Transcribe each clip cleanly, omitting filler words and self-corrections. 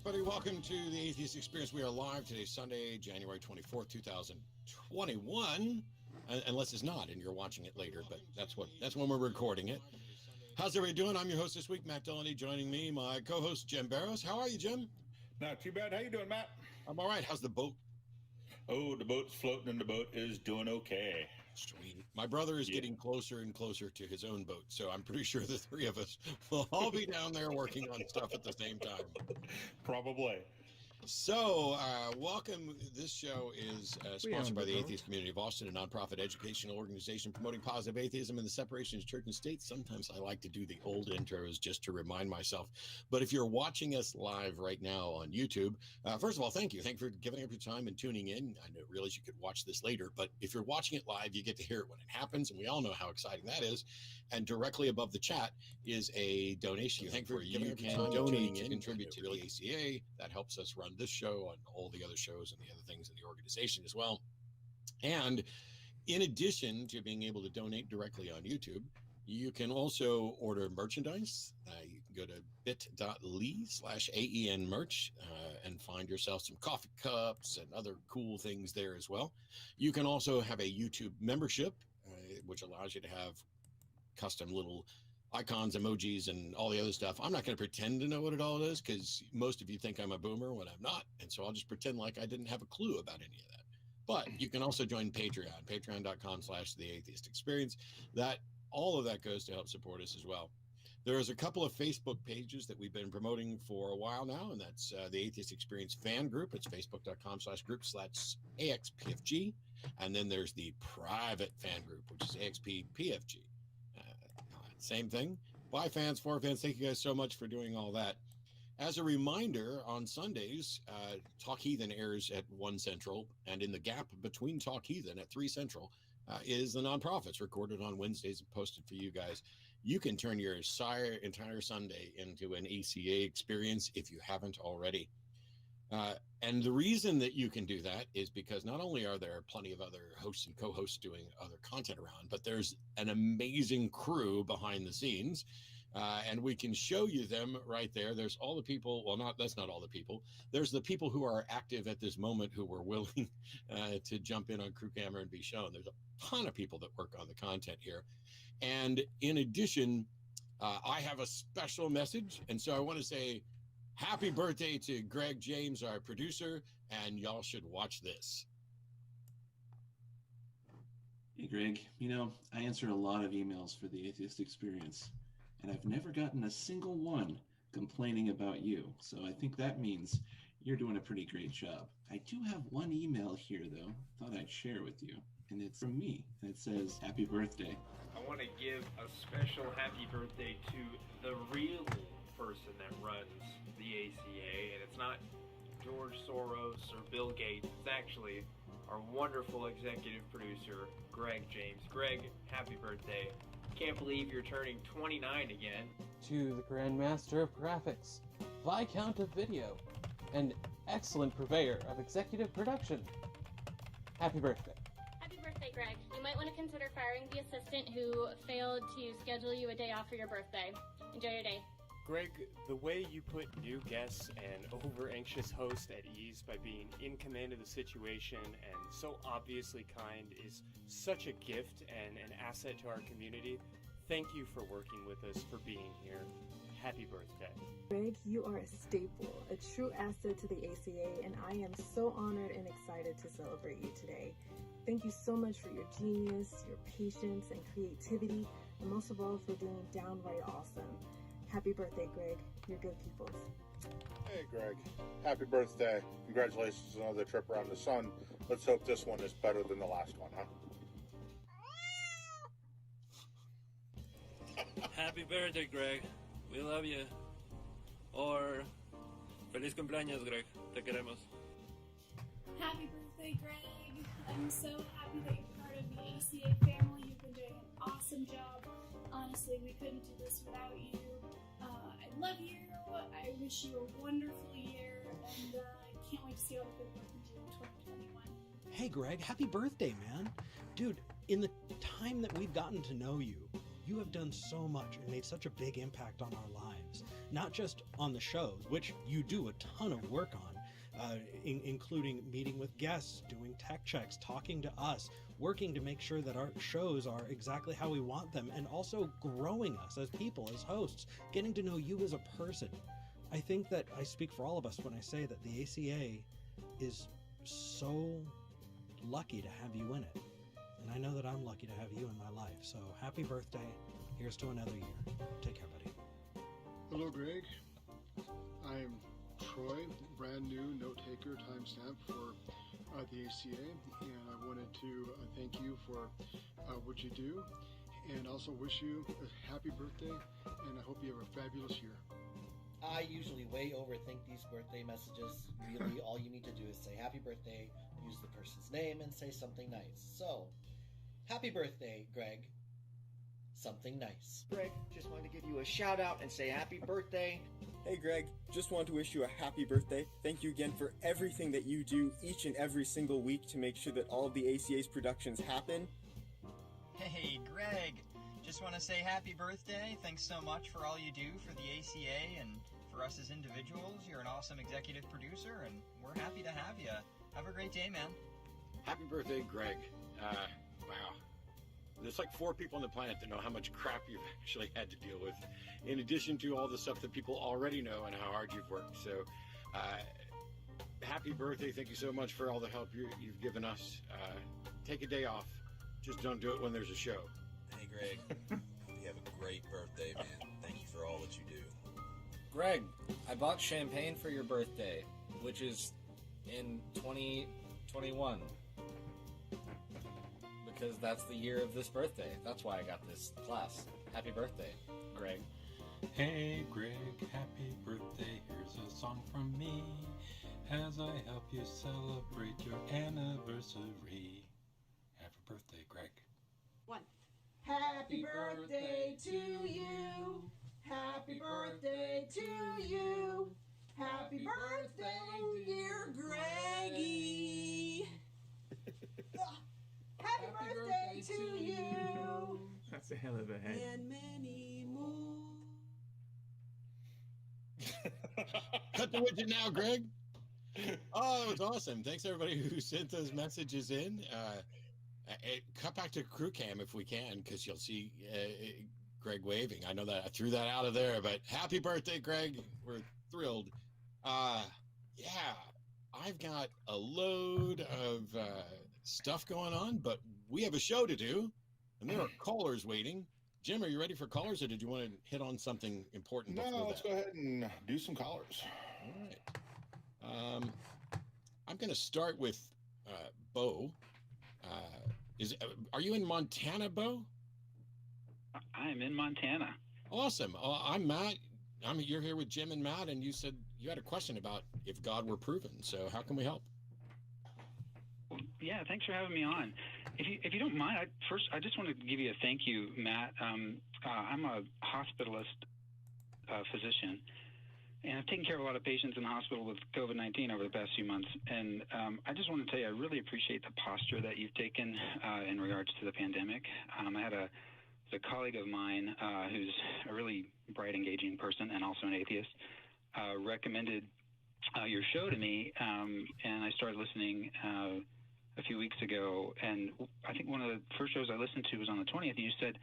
everybody. Welcome to the Atheist Experience. We are live today, Sunday, January 24th, 2021. Unless it's not and you're watching it later, but that's when we're recording it. How's everybody doing? I'm your host this week, Matt Delaney. Joining me, my co-host, Jim Barrows. How are you, Jim? Not too bad. How you doing, Matt? I'm all right. How's the boat? Oh, the boat's floating and the boat is doing okay. Sweet. My brother is getting closer and closer to his own boat, so I'm pretty sure the three of us will all be down there working on stuff at the same time. Probably. So, welcome. This show is sponsored by the Atheist Community of Austin, a nonprofit educational organization promoting positive atheism and the separation of church and state. Sometimes I like to do the old intros just to remind myself. But if you're watching us live right now on YouTube, first of all, thank you. Thank you for giving up your time and tuning in. I didn't realize you could watch this later, but if you're watching it live, you get to hear it when it happens, and we all know how exciting that is. And directly above the chat is a donation. Thank you for giving up your time, donate to contribute to the ACA. That helps us run this show and all the other shows and the other things in the organization as well. And in addition to being able to donate directly on YouTube, you can also order merchandise. You can go to bit.ly/AEN merch and find yourself some coffee cups and other cool things there as well. You can also have a YouTube membership, which allows you to have custom little icons, emojis, and all the other stuff. I'm not going to pretend to know what it all is because most of you think I'm a boomer when I'm not. And so I'll just pretend like I didn't have a clue about any of that. But you can also join Patreon, patreon.com/the Atheist Experience. All of that goes to help support us as well. There's a couple of Facebook pages that we've been promoting for a while now, and that's the Atheist Experience fan group. It's facebook.com/group/AXPFG. And then there's the private fan group, which is AXPPFG. Same thing. Bye, fans, for fans. Thank you guys so much for doing all that. As a reminder, on Sundays, Talk Heathen airs at 1 Central, and in the gap between Talk Heathen at 3 Central is the Nonprofits, recorded on Wednesdays and posted for you guys. You can turn your entire Sunday into an ACA experience if you haven't already. And the reason that you can do that is because not only are there plenty of other hosts and co-hosts doing other content around, but there's an amazing crew behind the scenes. And we can show you them right there. There's all the people. Well, that's not all the people. There's the people who are active at this moment who were willing to jump in on crew camera and be shown. There's a ton of people that work on the content here. And in addition, I have a special message. And so I want to say, happy birthday to Greg James, our producer, and y'all should watch this. Hey, Greg. I answer a lot of emails for the Atheist Experience, and I've never gotten a single one complaining about you. So I think that means you're doing a pretty great job. I do have one email here, though, thought I'd share with you. And it's from me, and it says, happy birthday. I want to give a special happy birthday to the real person that runs the ACA, and it's not George Soros or Bill Gates. It's actually our wonderful executive producer, Greg James. Greg, happy birthday. Can't believe you're turning 29 again. To the Grandmaster of Graphics, Viscount of Video, and excellent purveyor of executive production. Happy birthday. Happy birthday, Greg. You might want to consider firing the assistant who failed to schedule you a day off for your birthday. Enjoy your day. Greg, the way you put new guests and over-anxious hosts at ease by being in command of the situation and so obviously kind is such a gift and an asset to our community. Thank you for working with us, for being here. Happy birthday. Greg, you are a staple, a true asset to the ACA, and I am so honored and excited to celebrate you today. Thank you so much for your genius, your patience, and creativity, and most of all for being downright awesome. Happy birthday, Greg. You're good people. Hey, Greg. Happy birthday. Congratulations on another trip around the sun. Let's hope this one is better than the last one, huh? Happy birthday, Greg. We love you. Or feliz cumpleaños, Greg. Te queremos. Happy birthday, Greg. I'm so happy that you're part of the ACA family. You've been doing an awesome job. Honestly, we couldn't do this without you. I love you. I wish you a wonderful year, and I can't wait to see all the good work you do in 2021. Hey, Greg, happy birthday, man. Dude, in the time that we've gotten to know you, you have done so much and made such a big impact on our lives. not just on the shows, which you do a ton of work on, including meeting with guests, doing tech checks, talking to us, working to make sure that our shows are exactly how we want them, and also growing us as people, as hosts, getting to know you as a person. I think that I speak for all of us when I say that the ACA is so lucky to have you in it. And I know that I'm lucky to have you in my life. So happy birthday. Here's to another year. Take care, buddy. Hello, Greg. I'm Troy, brand new note taker timestamp for the ACA, and I wanted to thank you for what you do, and also wish you a happy birthday, and I hope you have a fabulous year. I usually way overthink these birthday messages. Really, all you need to do is say happy birthday, use the person's name, and say something nice. So, happy birthday, Greg. Something nice. Greg, just wanted to give you a shout out and say happy birthday. Hey Greg, just want to wish you a happy birthday. Thank you again for everything that you do each and every single week to make sure that all of the ACA's productions happen. Hey Greg, just want to say happy birthday. Thanks so much for all you do for the ACA and for us as individuals. You're an awesome executive producer, and we're happy to have you. Have a great day, man. Happy birthday, Greg. Wow. There's like 4 people on the planet that know how much crap you've actually had to deal with, in addition to all the stuff that people already know and how hard you've worked. So, happy birthday. Thank you so much for all the help you've given us. Take a day off. Just don't do it when there's a show. Hey, Greg. You have a great birthday, man. Thank you for all that you do. Greg, I bought champagne for your birthday, which is in 2021. Because that's the year of this birthday. That's why I got this class. Happy birthday, Greg. Hey Greg, happy birthday. Here's a song from me as I help you celebrate your anniversary. Happy birthday, Greg. 1. Happy birthday to you. Happy birthday to you. Happy birthday, dear Greggy. Happy birthday to you. That's a hell of a head. And many more. Cut the widget now, Greg. Oh, that was awesome. Thanks everybody who sent those messages in. Cut back to crew cam if we can, because you'll see Greg waving. I know that I threw that out of there, but happy birthday, Greg. We're thrilled. Yeah, I've got a load of stuff going on, but we have a show to do, and there are callers waiting. Jim, are you ready for callers, or did you want to hit on something important? No, let's go ahead and do some callers. All right. I'm going to start with Bo. Are you in Montana, Bo? I am in Montana. Awesome. I'm Matt. You're here with Jim and Matt, and you said you had a question about if God were proven. So how can we help? Yeah, thanks for having me on. If you don't mind, I just want to give you a thank you, Matt. I'm a hospitalist physician, and I've taken care of a lot of patients in the hospital with COVID-19 over the past few months. And I just want to tell you, I really appreciate the posture that you've taken in regards to the pandemic. I had a colleague of mine who's a really bright, engaging person and also an atheist, recommended your show to me, and I started listening a few weeks ago, and I think one of the first shows I listened to was on the 20th, and you said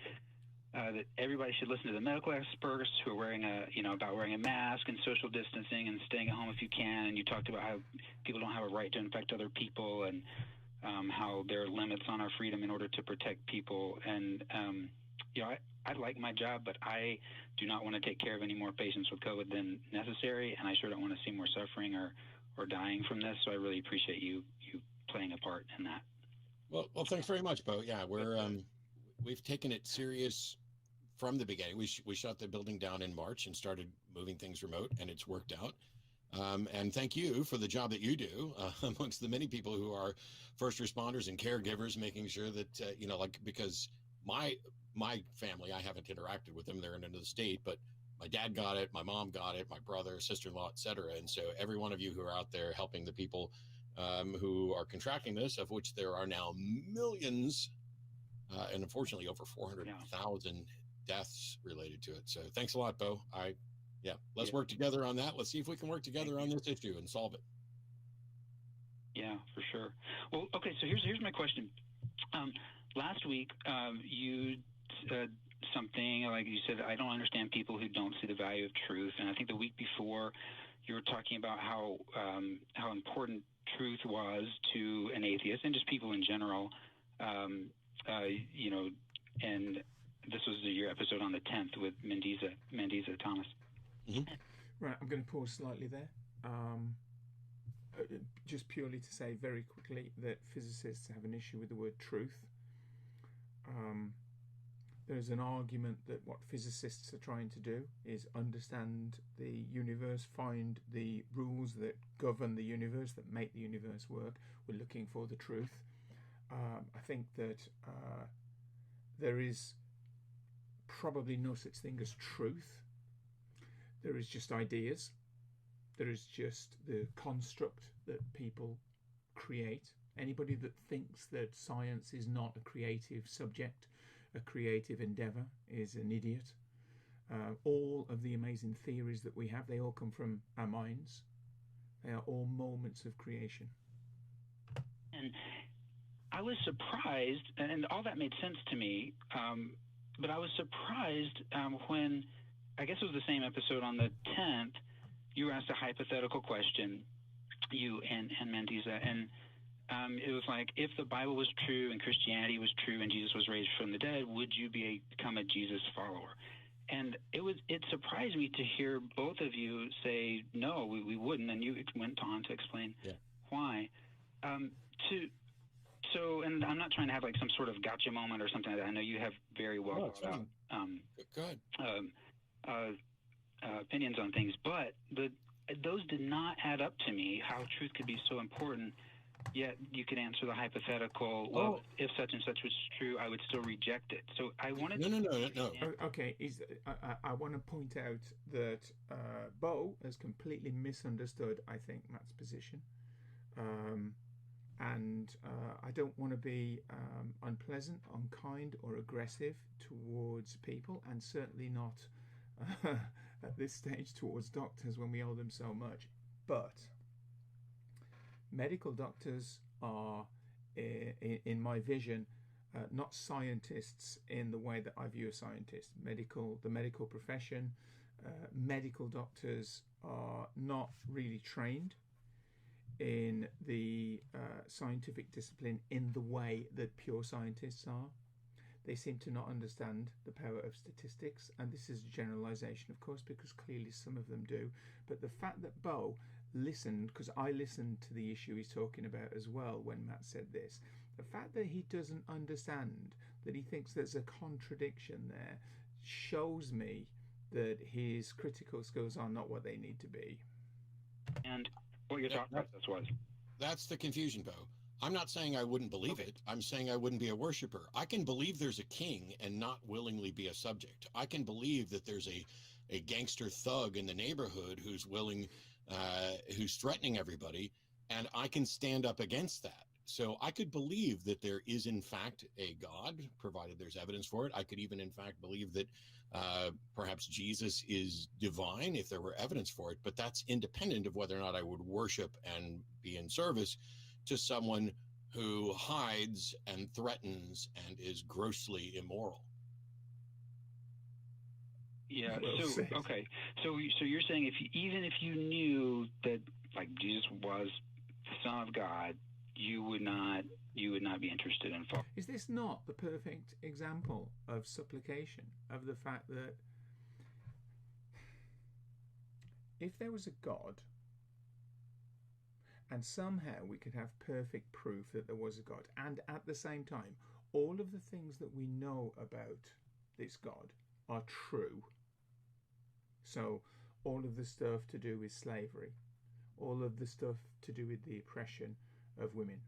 that everybody should listen to the medical experts who are wearing about wearing a mask and social distancing and staying at home if you can, and you talked about how people don't have a right to infect other people, and how there are limits on our freedom in order to protect people, and I like my job, but I do not want to take care of any more patients with COVID than necessary, and I sure don't want to see more suffering or dying from this, so I really appreciate you playing a part in that. Well, thanks very much, Bo. Yeah, we've taken it serious from the beginning. We shut the building down in March and started moving things remote, and it's worked out. And thank you for the job that you do amongst the many people who are first responders and caregivers, making sure that because my family, I haven't interacted with them. They're in another state, but my dad got it, my mom got it, my brother, sister-in-law, etc. And so every one of you who are out there helping the people who are contracting this, of which there are now millions, and unfortunately over 400,000 deaths related to it. So thanks a lot, Bo. I Yeah, let's work together on that. Let's see if we can work together on this issue and solve it. Yeah, for sure. Well, okay, so here's my question. Last week, you said something like you said, I don't understand people who don't see the value of truth. And I think the week before, you were talking about how important truth was to an atheist and just people in general. You know, and this was your episode on the 10th with Mendiza Thomas. Right, I'm going to pause slightly there. Just purely to say very quickly that physicists have an issue with the word truth. There's an argument that what physicists are trying to do is understand the universe, find the rules that govern the universe, that make the universe work. We're looking for the truth. I think that there is probably no such thing as truth. There is just ideas. There is just the construct that people create. Anybody that thinks that science is not a creative subject, a creative endeavor, is an idiot. All of the amazing theories that we have, they all come from our minds. They are all moments of creation. And I was surprised, and all that made sense to me, but I was surprised when, I guess it was the same episode on the 10th, you asked a hypothetical question, you and Mendiza, and it was like, if the Bible was true and Christianity was true and Jesus was raised from the dead, would you become a Jesus follower? And it surprised me to hear both of you say, no, we wouldn't, and you went on to explain why. So, and I'm not trying to have like some sort of gotcha moment or something like that. I know you have very well thought out opinions on things, but those did not add up to me, how truth could be so important, yet you could answer the hypothetical, well, if such and such was true, I would still reject it. So I wanted No. Okay, I want to point out that Bo has completely misunderstood, I think, Matt's position. And I don't want to be unpleasant, unkind, or aggressive towards people, and certainly not at this stage towards doctors when we owe them so much. But medical doctors are, in my vision, not scientists in the way that I view a scientist. The medical profession, medical doctors are not really trained in the scientific discipline in the way that pure scientists are. They seem to not understand the power of statistics, and this is a generalization, of course, because clearly some of them do. But the fact that Bo listened, because I listened to the issue he's talking about as well when Matt said this, the fact that he doesn't understand, that he thinks there's a contradiction there, shows me that his critical skills are not what they need to be. And what your thought process was. That's the confusion, Bo. I'm not saying I wouldn't believe it. I'm saying I wouldn't be a worshiper. I can believe there's a king and not willingly be a subject. I can believe that there's a gangster thug in the neighborhood who's who's threatening everybody, and I can stand up against that. So I could believe that there is in fact a God, provided there's evidence for it. I could even in fact believe that perhaps Jesus is divine if there were evidence for it, but that's independent of whether or not I would worship and be in service to someone who hides and threatens and is grossly immoral. Yeah. So okay. So you're saying even if you knew that like Jesus was the Son of God, you would not be interested in following. Is this not the perfect example of supplication, of the fact that if there was a God, and somehow we could have perfect proof that there was a God, and at the same time, all of the things that we know about this God are true. So all of the stuff to do with slavery, all of the stuff to do with the oppression of women,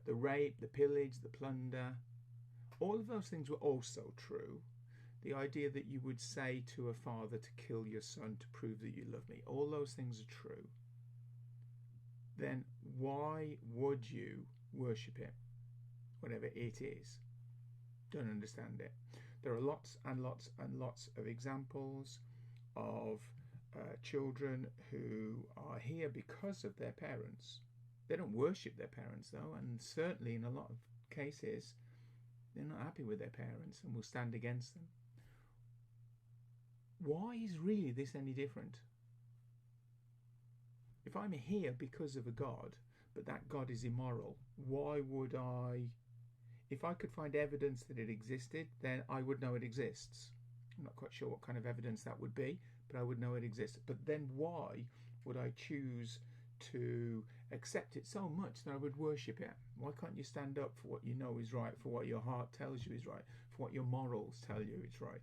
the rape, the pillage, the plunder, all of those things were also true. The idea that you would say to a father to kill your son to prove that you love me, all those things are true. Then why would you worship it, whatever it is? Don't understand it. There are lots and lots and lots of examples of children who are here because of their parents. They don't worship their parents, though, and certainly in a lot of cases, they're not happy with their parents and will stand against them. Why is really this any different? If I'm here because of a God, but that God is immoral, why would I? If I could find evidence that it existed, then I would know it exists. I'm not quite sure what kind of evidence that would be, but I would know it exists. But then why would I choose to accept it so much that I would worship it? Why can't you stand up for what you know is right, for what your heart tells you is right, for what your morals tell you is right?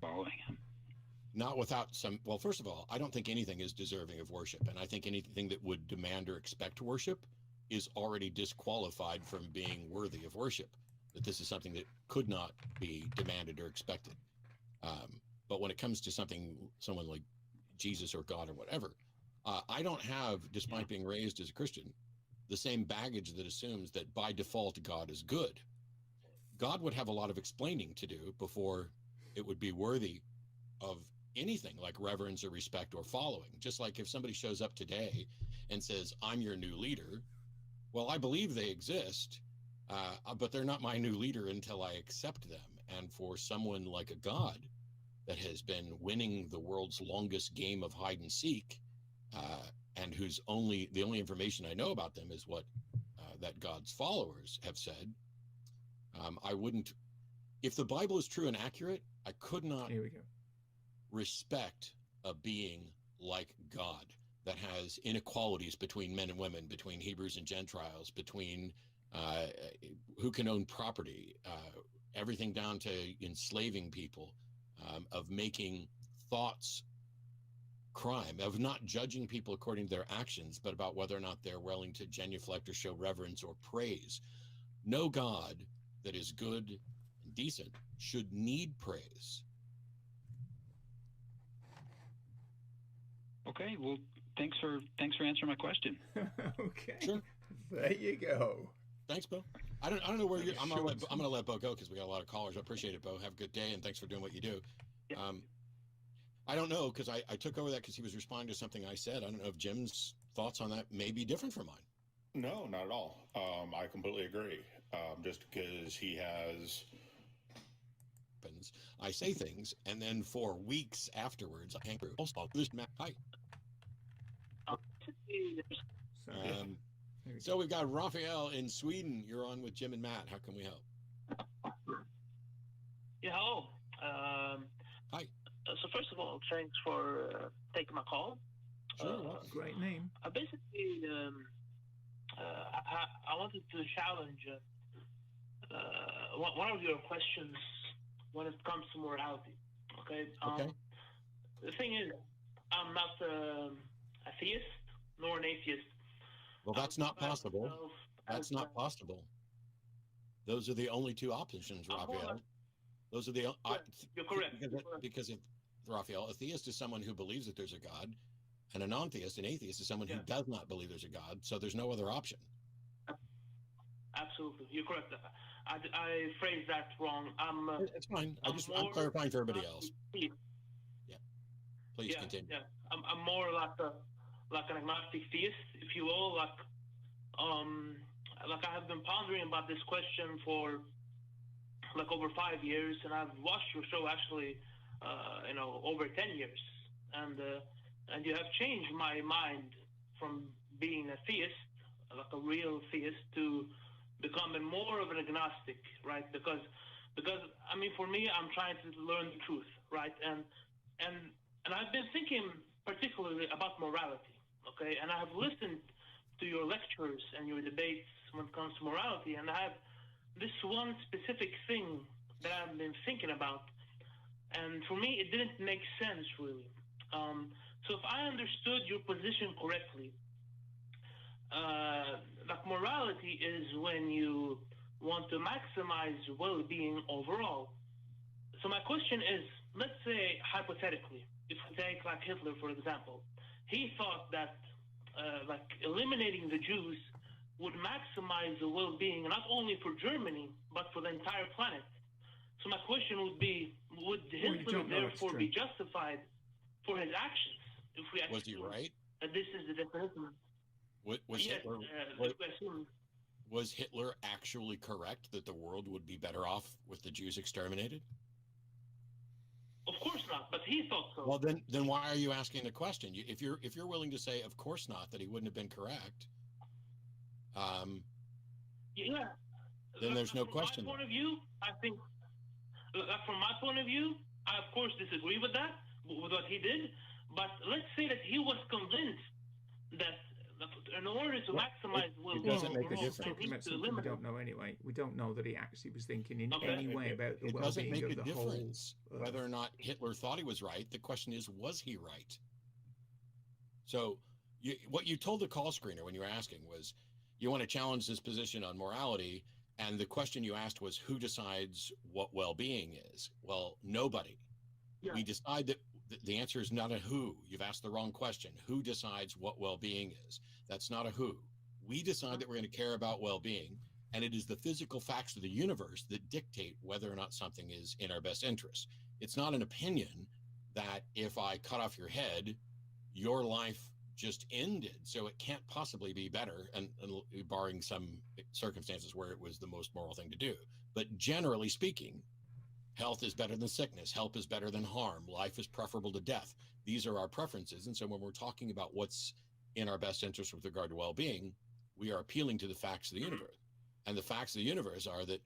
Following him. Not without some. Well, first of all, I don't think anything is deserving of worship, and I think anything that would demand or expect worship is already disqualified from being worthy of worship. That this is something that could not be demanded or expected. But when it comes to someone like Jesus or God or whatever, I don't have, despite being raised as a Christian, the same baggage that assumes that by default God is good. God would have a lot of explaining to do before it would be worthy of anything like reverence or respect or following. Just like if somebody shows up today and says, I'm your new leader, well, I believe they exist, but they're not my new leader until I accept them. And for someone like a God that has been winning the world's longest game of hide and seek, and whose the only information I know about them is what that God's followers have said, I wouldn't, if the Bible is true and accurate, I could not respect a being like God that has inequalities between men and women, between Hebrews and Gentiles, between who can own property, everything down to enslaving people, of making thoughts crime, of not judging people according to their actions, but about whether or not they're willing to genuflect or show reverence or praise. No God that is good and decent should need praise. Okay, well, thanks for answering my question. Okay, sure. There you go. Thanks, Bo. I don't know where you're. I'm gonna let Bo go because we got a lot of callers. I appreciate it, Bo. Have a good day, and thanks for doing what you do. Yeah. I don't know because I took over that because he was responding to something I said. I don't know if Jim's thoughts on that may be different from mine. No, not at all. I completely agree. Just because he has. I say things, and then for weeks afterwards, I hang through. Also, this Matt. Hi. So we've got Raphael in Sweden. You're on with Jim and Matt. How can we help? Yeah, hello. Hi. So first of all, thanks for taking my call. Sure, great name. I basically, I wanted to challenge one of your questions when it comes to morality. Okay. Okay. The thing is, I'm not a theist nor an atheist. Well, that's not possible. That's not possible. Those are the only two options, Raphael. Those are the. You're correct. Because if Raphael, a theist is someone who believes that there's a God, and a non-theist, an atheist, is someone who does not believe there's a God. So there's no other option. Absolutely, you're correct. I phrased that wrong. It's fine. I'm clarifying for everybody else. Yeah. Please continue. Yeah. I'm more like an agnostic theist, if you will. Like I have been pondering about this question for like over 5 years, and I've watched your show actually, over 10 years, and you have changed my mind from being a theist, like a real theist, to becoming more of an agnostic, right? Because I mean, for me, I'm trying to learn the truth, right? And I've been thinking particularly about morality, okay? And I have listened to your lectures and your debates when it comes to morality, and I have this one specific thing that I've been thinking about, and for me, it didn't make sense really. So if I understood your position correctly, like morality is when you want to maximize well-being overall. So my question is, let's say hypothetically, if we take like Hitler for example, he thought that like eliminating the Jews would maximize the well-being not only for Germany but for the entire planet. So my question would be, would Hitler therefore be justified for his actions? If we Was he right? That this is the definition. Was Hitler actually correct that the world would be better off with the Jews exterminated? Of course not, but he thought so. Well, then why are you asking the question? If you're willing to say, of course not, that he wouldn't have been correct, then there's no question. From my point of view, I think, from my point of view, I of course disagree with that, with what he did. But let's say that he was convinced that in order to maximize it doesn't make a difference. Talking about something we don't know anyway. We don't know that he actually was thinking in any way about the well-being of the whole. It doesn't make a difference whether or not Hitler thought he was right. The question is, was he right? So what you told the call screener when you were asking was, you want to challenge this position on morality, and the question you asked was, who decides what well-being is? Well, nobody. Yeah. We decide that the answer is not a who. You've asked the wrong question. Who decides what well-being is? That's not a who. We decide that we're going to care about well-being, and it is the physical facts of the universe that dictate whether or not something is in our best interest. It's not an opinion that if I cut off your head, your life just ended, so it can't possibly be better, and barring some circumstances where it was the most moral thing to do. But generally speaking, health is better than sickness. Health is better than harm. Life is preferable to death. These are our preferences. And so when we're talking about what's in our best interest with regard to well-being, we are appealing to the facts of the universe. And the facts of the universe are that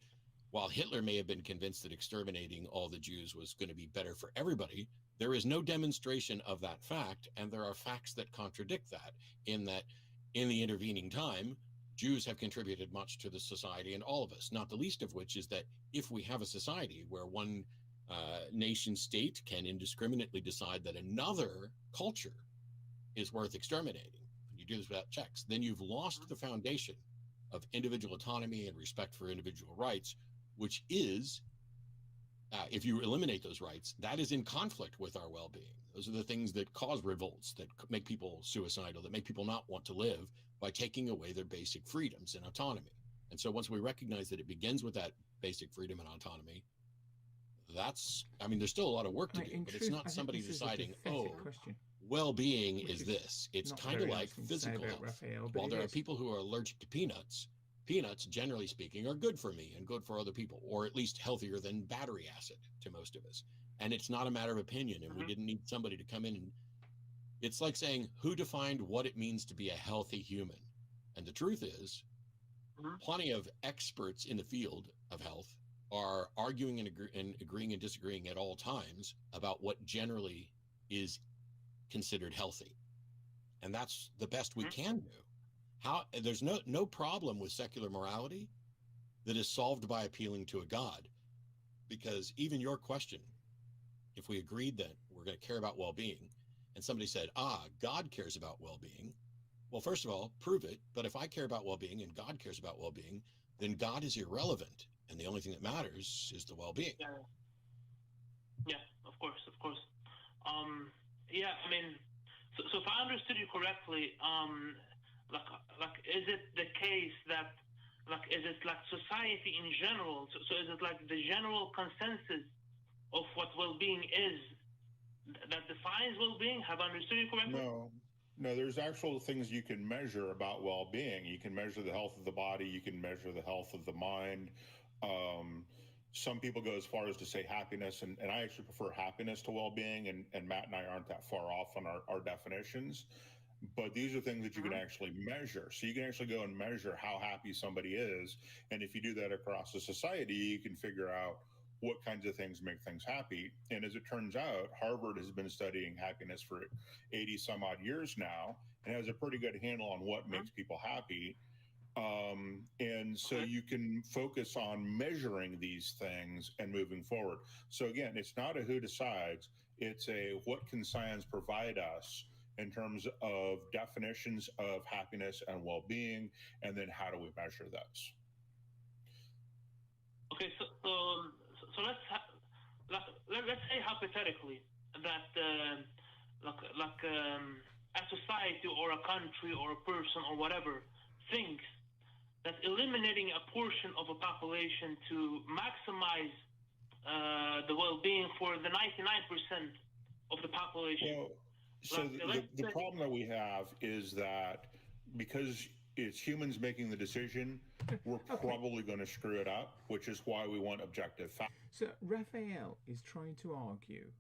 while Hitler may have been convinced that exterminating all the Jews was going to be better for everybody, there is no demonstration of that fact. And there are facts that contradict that, in the intervening time, Jews have contributed much to the society and all of us, not the least of which is that if we have a society where one nation state can indiscriminately decide that another culture is worth exterminating, and you do this without checks, then you've lost the foundation of individual autonomy and respect for individual rights, which is, if you eliminate those rights, that is in conflict with our well-being. Those are the things that cause revolts, that make people suicidal, that make people not want to live, by taking away their basic freedoms and autonomy. And so once we recognize that it begins with that basic freedom and autonomy, there's still a lot of work to do, but it's not somebody deciding, well-being is this. It's kind of like physical health. While there are people who are allergic to peanuts, generally speaking, are good for me and good for other people, or at least healthier than battery acid to most of us. And it's not a matter of opinion, and we didn't need somebody to come in and it's like saying, who defined what it means to be a healthy human? And the truth is, plenty of experts in the field of health are arguing and agreeing and disagreeing at all times about what generally is considered healthy. And that's the best we can do. There's no problem with secular morality that is solved by appealing to a God. Because even your question, if we agreed that we're going to care about well-being, and somebody said, God cares about well-being. Well, first of all, prove it. But if I care about well-being and God cares about well-being, then God is irrelevant. And the only thing that matters is the well-being. Yeah, of course. So if I understood you correctly, is it the case that, is it like society in general? So is it like the general consensus of what well-being is that defines well-being? Have I understood you correctly? No, there's actual things you can measure about well-being. You can measure the health of the body. You can measure the health of the mind. Some people go as far as to say happiness, and I actually prefer happiness to well-being, and Matt and I aren't that far off on our definitions. But these are things that you can actually measure. So you can actually go and measure how happy somebody is. And if you do that across the society, you can figure out what kinds of things make things happy. And as it turns out, Harvard has been studying happiness for 80 some odd years now and has a pretty good handle on what makes people happy. And so you can focus on measuring these things and moving forward. So again, it's not a who decides, it's a what can science provide us in terms of definitions of happiness and well-being, and then how do we measure those? Okay, so let's say hypothetically that a society or a country or a person or whatever thinks that eliminating a portion of a population to maximize the well-being for the 99% of the population. Well, so the problem that we have is that because it's humans making the decision, we're probably going to screw it up, which is why we want objective facts. So Raphael is trying to argue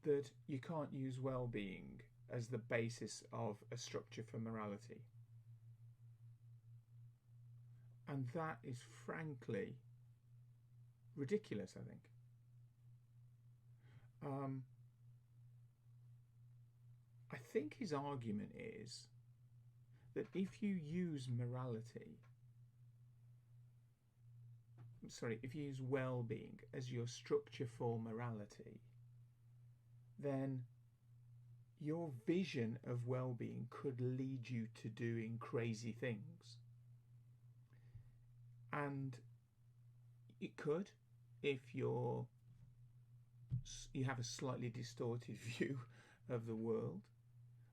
that you can't use well-being as the basis of a structure for morality. And that is frankly ridiculous, I think. I think his argument is that if you use if you use well-being as your structure for morality, then your vision of well-being could lead you to doing crazy things. And it could if you have a slightly distorted view of the world.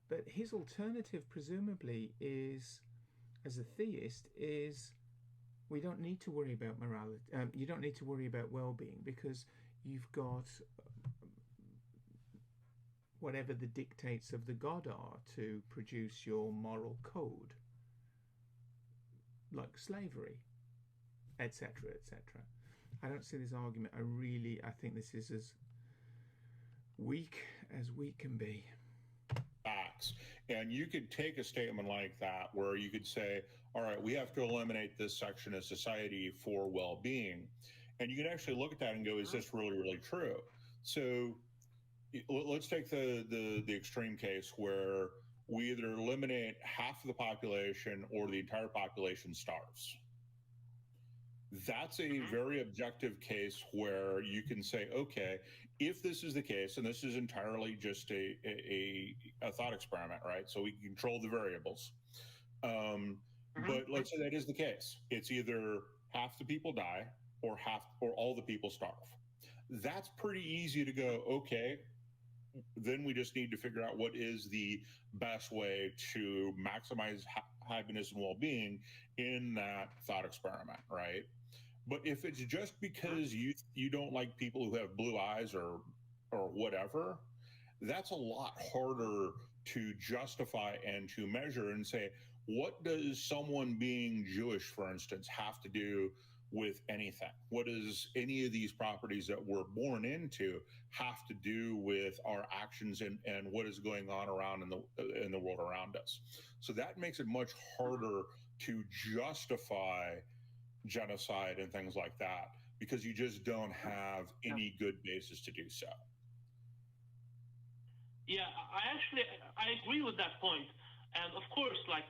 But his alternative, presumably, is, as a theist, is we don't need to worry about morality. You don't need to worry about well-being because you've got whatever the dictates of the God are to produce your moral code, like slavery, etc., etc. I don't see this argument. I think this is as weak can be. Facts. And you could take a statement like that where you could say, all right, we have to eliminate this section of society for well-being. And you can actually look at that and go, is this really, really true? So let's take the extreme case where we either eliminate half of the population or the entire population starves. That's a very objective case where you can say, okay, if this is the case, and this is entirely just a thought experiment, right? So we can control the variables. But let's say that is the case. It's either half the people die or all the people starve. That's pretty easy to go, okay, then we just need to figure out what is the best way to maximize happiness and well-being in that thought experiment, right? But if it's just because you don't like people who have blue eyes or whatever, that's a lot harder to justify and to measure and say, what does someone being Jewish, for instance, have to do with anything? What does any of these properties that we're born into have to do with our actions and what is going on around in the world around us? So that makes it much harder to justify genocide and things like that because you just don't have any good basis to do so. Yeah, I agree with that point. And of course, like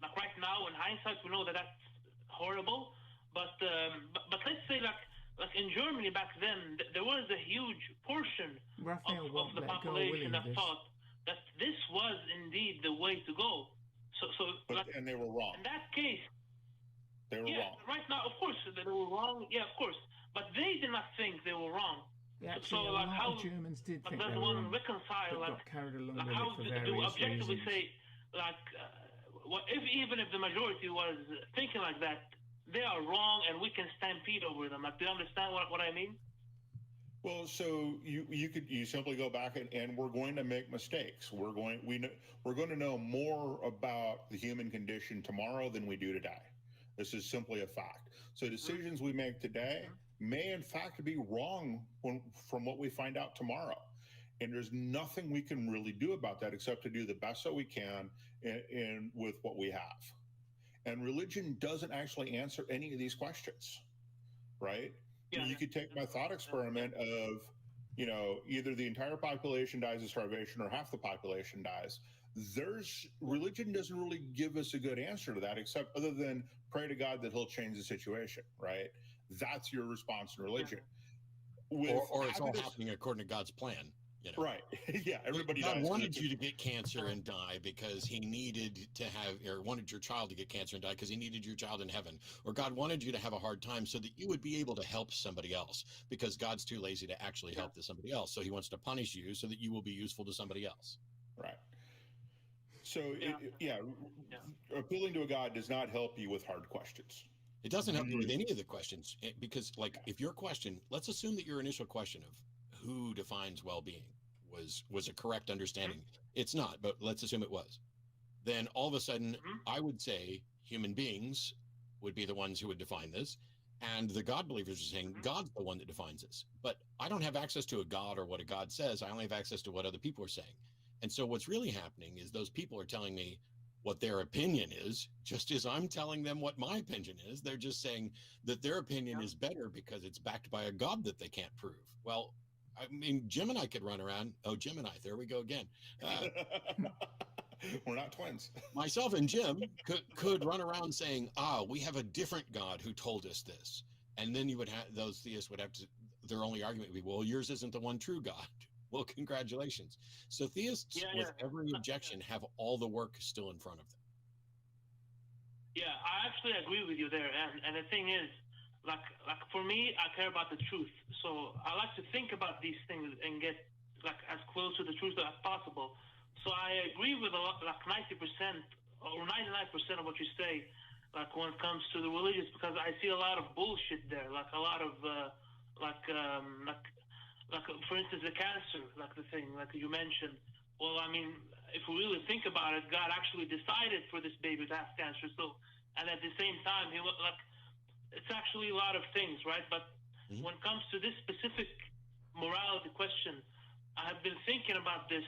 right now in hindsight, we know that that's horrible. But let's say like in Germany back then, there was a huge portion of the population that thought that this was indeed the way to go. And they were wrong. In that case, they were wrong. Right now, of course, they were wrong. Yeah, of course. But they did not think they were wrong. Yeah, actually, a lot of Germans did think they were wrong. Reconcile, got carried along like with how it for do various objectively reasons. say, like, even if the majority was thinking like that, they are wrong and we can stampede over them. Like, do you understand what I mean? Well, so you simply go back and we're going to make mistakes. We're going to know more about the human condition tomorrow than we do today. This is simply a fact. So decisions we make today may in fact be wrong from what we find out tomorrow. And there's nothing we can really do about that except to do the best that we can in with what we have. And religion doesn't actually answer any of these questions, right? Yeah. You could take my thought experiment of, either the entire population dies of starvation or half the population dies. Religion doesn't really give us a good answer to that, except other than pray to God that he'll change the situation, right? That's your response in religion. Or it's all happening according to God's plan. Right. Yeah. Everybody God wanted you to get cancer and die because he needed to wanted your child to get cancer and die because he needed your child in heaven. Or God wanted you to have a hard time so that you would be able to help somebody else because God's too lazy to actually help somebody else. So he wants to punish you so that you will be useful to somebody else. Right. So, appealing to a God does not help you with hard questions. It doesn't help you with any of the questions because, like, if your question, let's assume that your initial question of who defines well-being was a correct understanding. It's not, but let's assume it was. Then all of a sudden, I would say human beings would be the ones who would define this, and the God believers are saying God's the one that defines this. But I don't have access to a God or what a God says. I only have access to what other people are saying. And so what's really happening is those people are telling me what their opinion is, just as I'm telling them what my opinion is. They're just saying that their opinion is better because it's backed by a God that they can't prove. Well, I mean, Jim and I could run around. Oh, Jim and I, there we go again. We're not twins. Myself and Jim could run around saying, we have a different God who told us this. And then you would have, those theists would have to, their only argument would be, well, yours isn't the one true God. Well, congratulations. So theists with every objection have all the work still in front of them. Yeah, I actually agree with you there. And the thing is, like for me, I care about the truth. So I like to think about these things and get like as close to the truth as possible. So I agree with a lot, like 90% or 99% of what you say, like when it comes to the religious, because I see a lot of bullshit there, like a lot of like for instance, the cancer, like the thing, like you mentioned. Well, I mean, if we really think about it, God actually decided for this baby to have cancer. So, and at the same time, he like, it's actually a lot of things, right? But when it comes to this specific morality question, I have been thinking about this,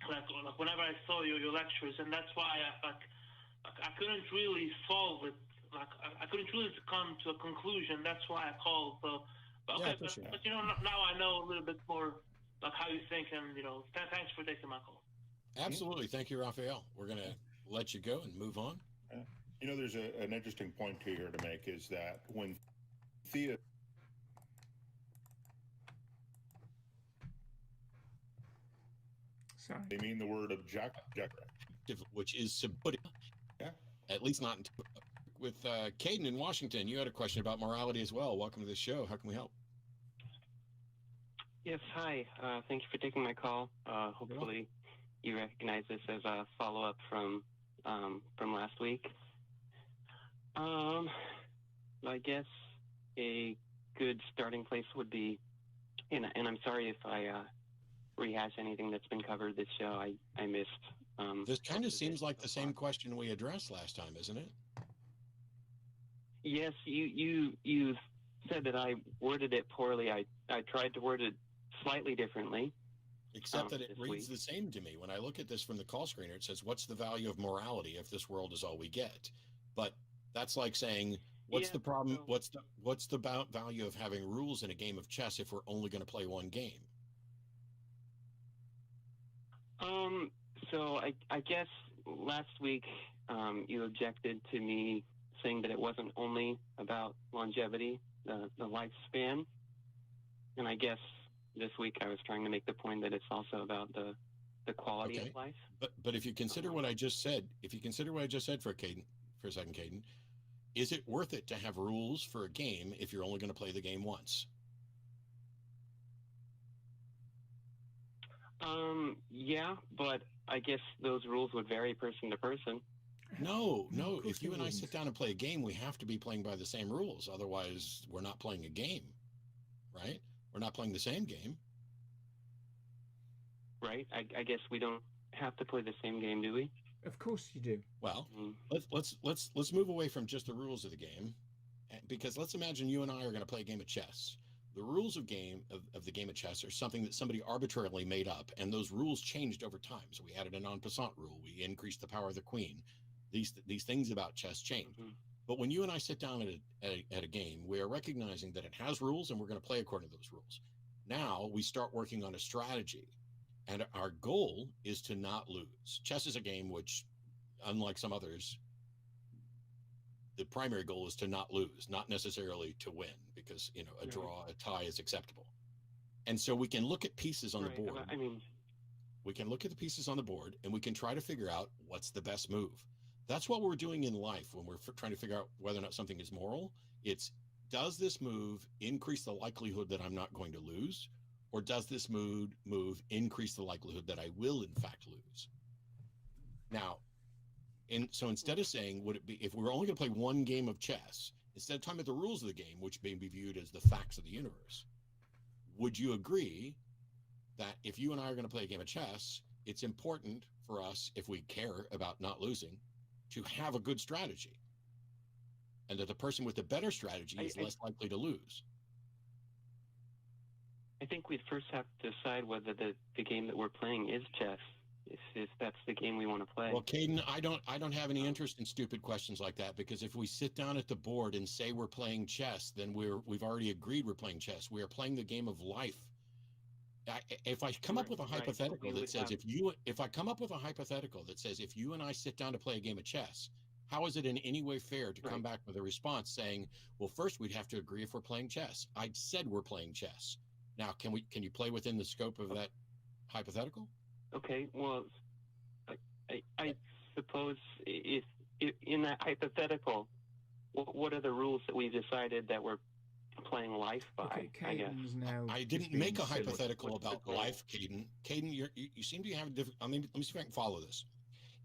like whenever I saw your lectures, and that's why I couldn't really solve it. Like I couldn't really come to a conclusion. That's why I called. So. Okay, but you know, now I know a little bit more like how you think, and you know, thanks for taking my call. Absolutely, thank you, Raphael. We're gonna let you go and move on. You know, there's an interesting point here to make is that when theists they mean the word objective, which is subjective. Yeah. At least not with Caden in Washington. You had a question about morality as well. Welcome to the show. How can we help? Yes, hi. Thank you for taking my call. Hopefully you recognize this as a follow-up from last week. I guess a good starting place would be, and I'm sorry if I rehash anything that's been covered this show. I missed. This kind of seems like the same question we addressed last time, isn't it? Yes, you said that I worded it poorly. I tried to word it slightly differently. Except that it reads the same to me. When I look at this from the call screener, it says, what's the value of morality if this world is all we get? But that's like saying, what's the problem? What's the value of having rules in a game of chess if we're only going to play one game? So I guess last week you objected to me saying that it wasn't only about longevity, the lifespan. And I guess this week I was trying to make the point that it's also about the quality of life. But if you consider what I just said, for a second, Caden, is it worth it to have rules for a game if you're only going to play the game once? Yeah, but I guess those rules would vary person to person. No. If you and I sit down and play a game, we have to be playing by the same rules. Otherwise, we're not playing a game, right? We're not playing the same game. Right. I guess we don't have to play the same game, do we? Of course you do. Well, let's move away from just the rules of the game, because let's imagine you and I are going to play a game of chess. The rules of the game of chess are something that somebody arbitrarily made up, and those rules changed over time. So we added an en passant rule. We increased the power of the queen. These things about chess change. But when you and I sit down at a game, we are recognizing that it has rules, and we're going to play according to those rules. Now we start working on a strategy, and our goal is to not lose. Chess is a game which, unlike some others, the primary goal is to not lose, not necessarily to win, because a draw, a tie is acceptable. And so we can look at pieces on the board. We can look at the pieces on the board, and we can try to figure out what's the best move. That's what we're doing in life when we're trying to figure out whether or not something is moral. It's, does this move increase the likelihood that I'm not going to lose? Or does this move increase the likelihood that I will in fact lose? Now, And so instead of saying, would it be, if we were only going to play one game of chess, instead of talking about the rules of the game, which may be viewed as the facts of the universe, would you agree that if you and I are going to play a game of chess, it's important for us, if we care about not losing, to have a good strategy, and that the person with the better strategy is less likely to lose? I think we'd first have to decide whether the game that we're playing is chess, if that's the game we want to play. Well, Caden, I don't have any interest in stupid questions like that, because if we sit down at the board and say we're playing chess, then we've already agreed we're playing chess. We are playing the game of life. If I come up with a hypothetical that says if I come up with a hypothetical that says if you and I sit down to play a game of chess, how is it in any way fair to come back with a response saying, well, first we'd have to agree if we're playing chess? I said we're playing chess. Now, can you play within the scope of that hypothetical? Okay, well, I suppose if in that hypothetical, what are the rules that we've decided that we're playing life by? Okay, I guess. I didn't make a hypothetical about life, Caden. Caden, you seem to be having different. Let me see if I can follow this.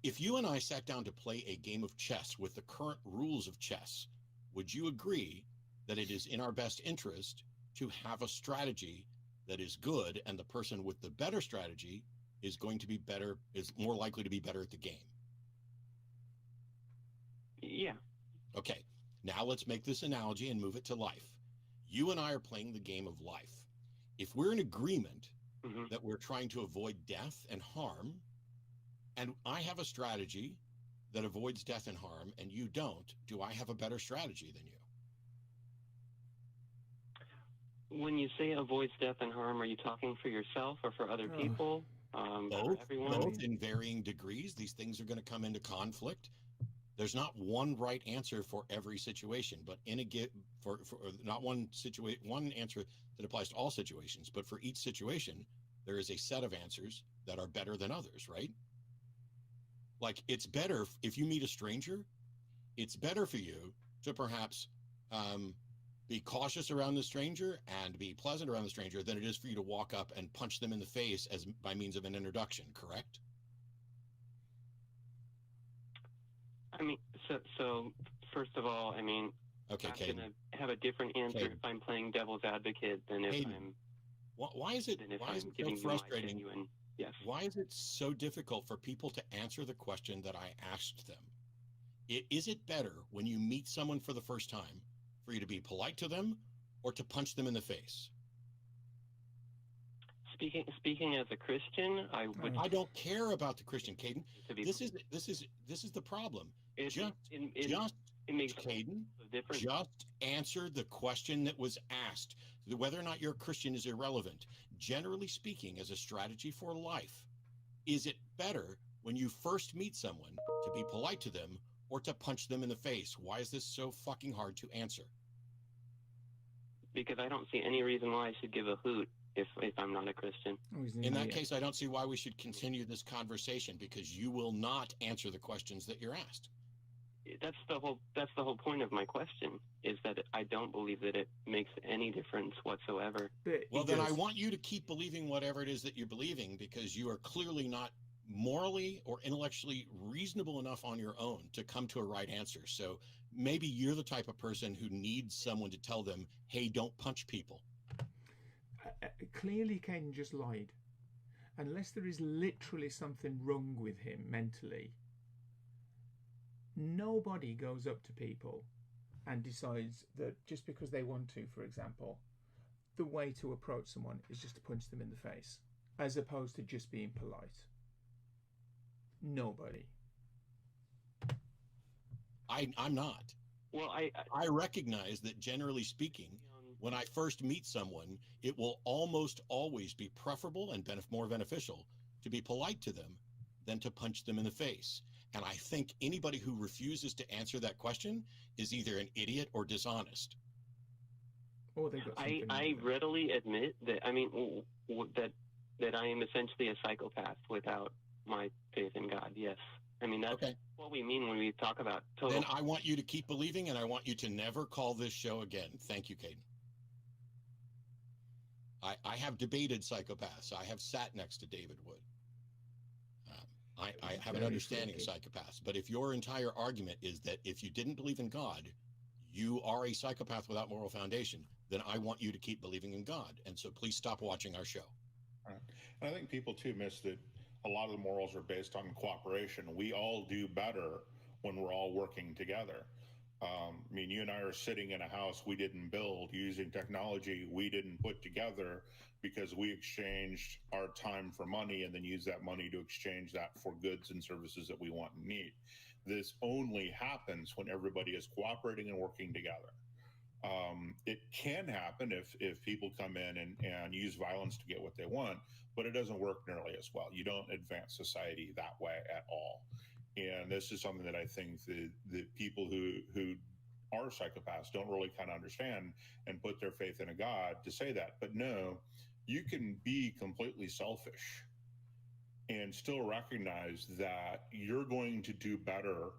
If you and I sat down to play a game of chess with the current rules of chess, would you agree that it is in our best interest to have a strategy that is good, and the person with the better strategy is going to be better, is more likely to be better at the game? Yeah. Okay, now let's make this analogy and move it to life. You and I are playing the game of life. If we're in agreement that we're trying to avoid death and harm, and I have a strategy that avoids death and harm, and you don't, do I have a better strategy than you? When you say avoids death and harm, are you talking for yourself or for other people? For everyone? Both in varying degrees. These things are going to come into conflict. There's not one right answer for every situation, but for not one answer that applies to all situations, but for each situation, there is a set of answers that are better than others, right? Like, it's better if you meet a stranger, it's better for you to perhaps be cautious around the stranger and be pleasant around the stranger than it is for you to walk up and punch them in the face as by means of an introduction, correct? I mean, so first of all, I mean, okay, I'm going to have a different answer if I'm playing devil's advocate than if I'm. Why is it so frustrating? Yes. Why is it so difficult for people to answer the question that I asked them? Is it better when you meet someone for the first time for you to be polite to them or to punch them in the face? Speaking as a Christian, I don't care about the Christian, Caden. This is the problem. Caden, just answer the question that was asked. Whether or not you're a Christian is irrelevant. Generally speaking, as a strategy for life, is it better when you first meet someone to be polite to them or to punch them in the face? Why is this so fucking hard to answer? Because I don't see any reason why I should give a hoot if I'm not a Christian. In that case, I don't see why we should continue this conversation, because you will not answer the questions that you're asked. That's the whole point of my question, is that I don't believe that it makes any difference whatsoever. Well, then I want you to keep believing whatever it is that you're believing, because you are clearly not morally or intellectually reasonable enough on your own to come to a right answer. So maybe you're the type of person who needs someone to tell them, hey, don't punch people. Clearly, Caden just lied. Unless there is literally something wrong with him mentally, nobody goes up to people and decides that just because they want to, for example, the way to approach someone is just to punch them in the face, as opposed to just being polite. Nobody. I'm not. Well, I recognize that, generally speaking, when I first meet someone, it will almost always be preferable and more beneficial to be polite to them than to punch them in the face. And I think anybody who refuses to answer that question is either an idiot or dishonest. Or they got I readily admit that, I mean, that I am essentially a psychopath without my faith in God, yes. I mean, that's what we mean when we talk about total... Then I want you to keep believing, and I want you to never call this show again. Thank you, Caden. I have debated psychopaths. I have sat next to David Wood. I have an understanding of psychopaths. But if your entire argument is that if you didn't believe in God, you are a psychopath without moral foundation, then I want you to keep believing in God. And so please stop watching our show. Right. And I think people too miss that a lot of the morals are based on cooperation. We all do better when we're all working together. I mean, you and I are sitting in a house we didn't build using technology we didn't put together because we exchanged our time for money and then use that money to exchange that for goods and services that we want and need. This only happens when everybody is cooperating and working together. It can happen if people come in and use violence to get what they want, but it doesn't work nearly as well. You don't advance society that way at all. And this is something that I think the people who are psychopaths don't really kind of understand and put their faith in a God to say that. But no, you can be completely selfish and still recognize that you're going to do better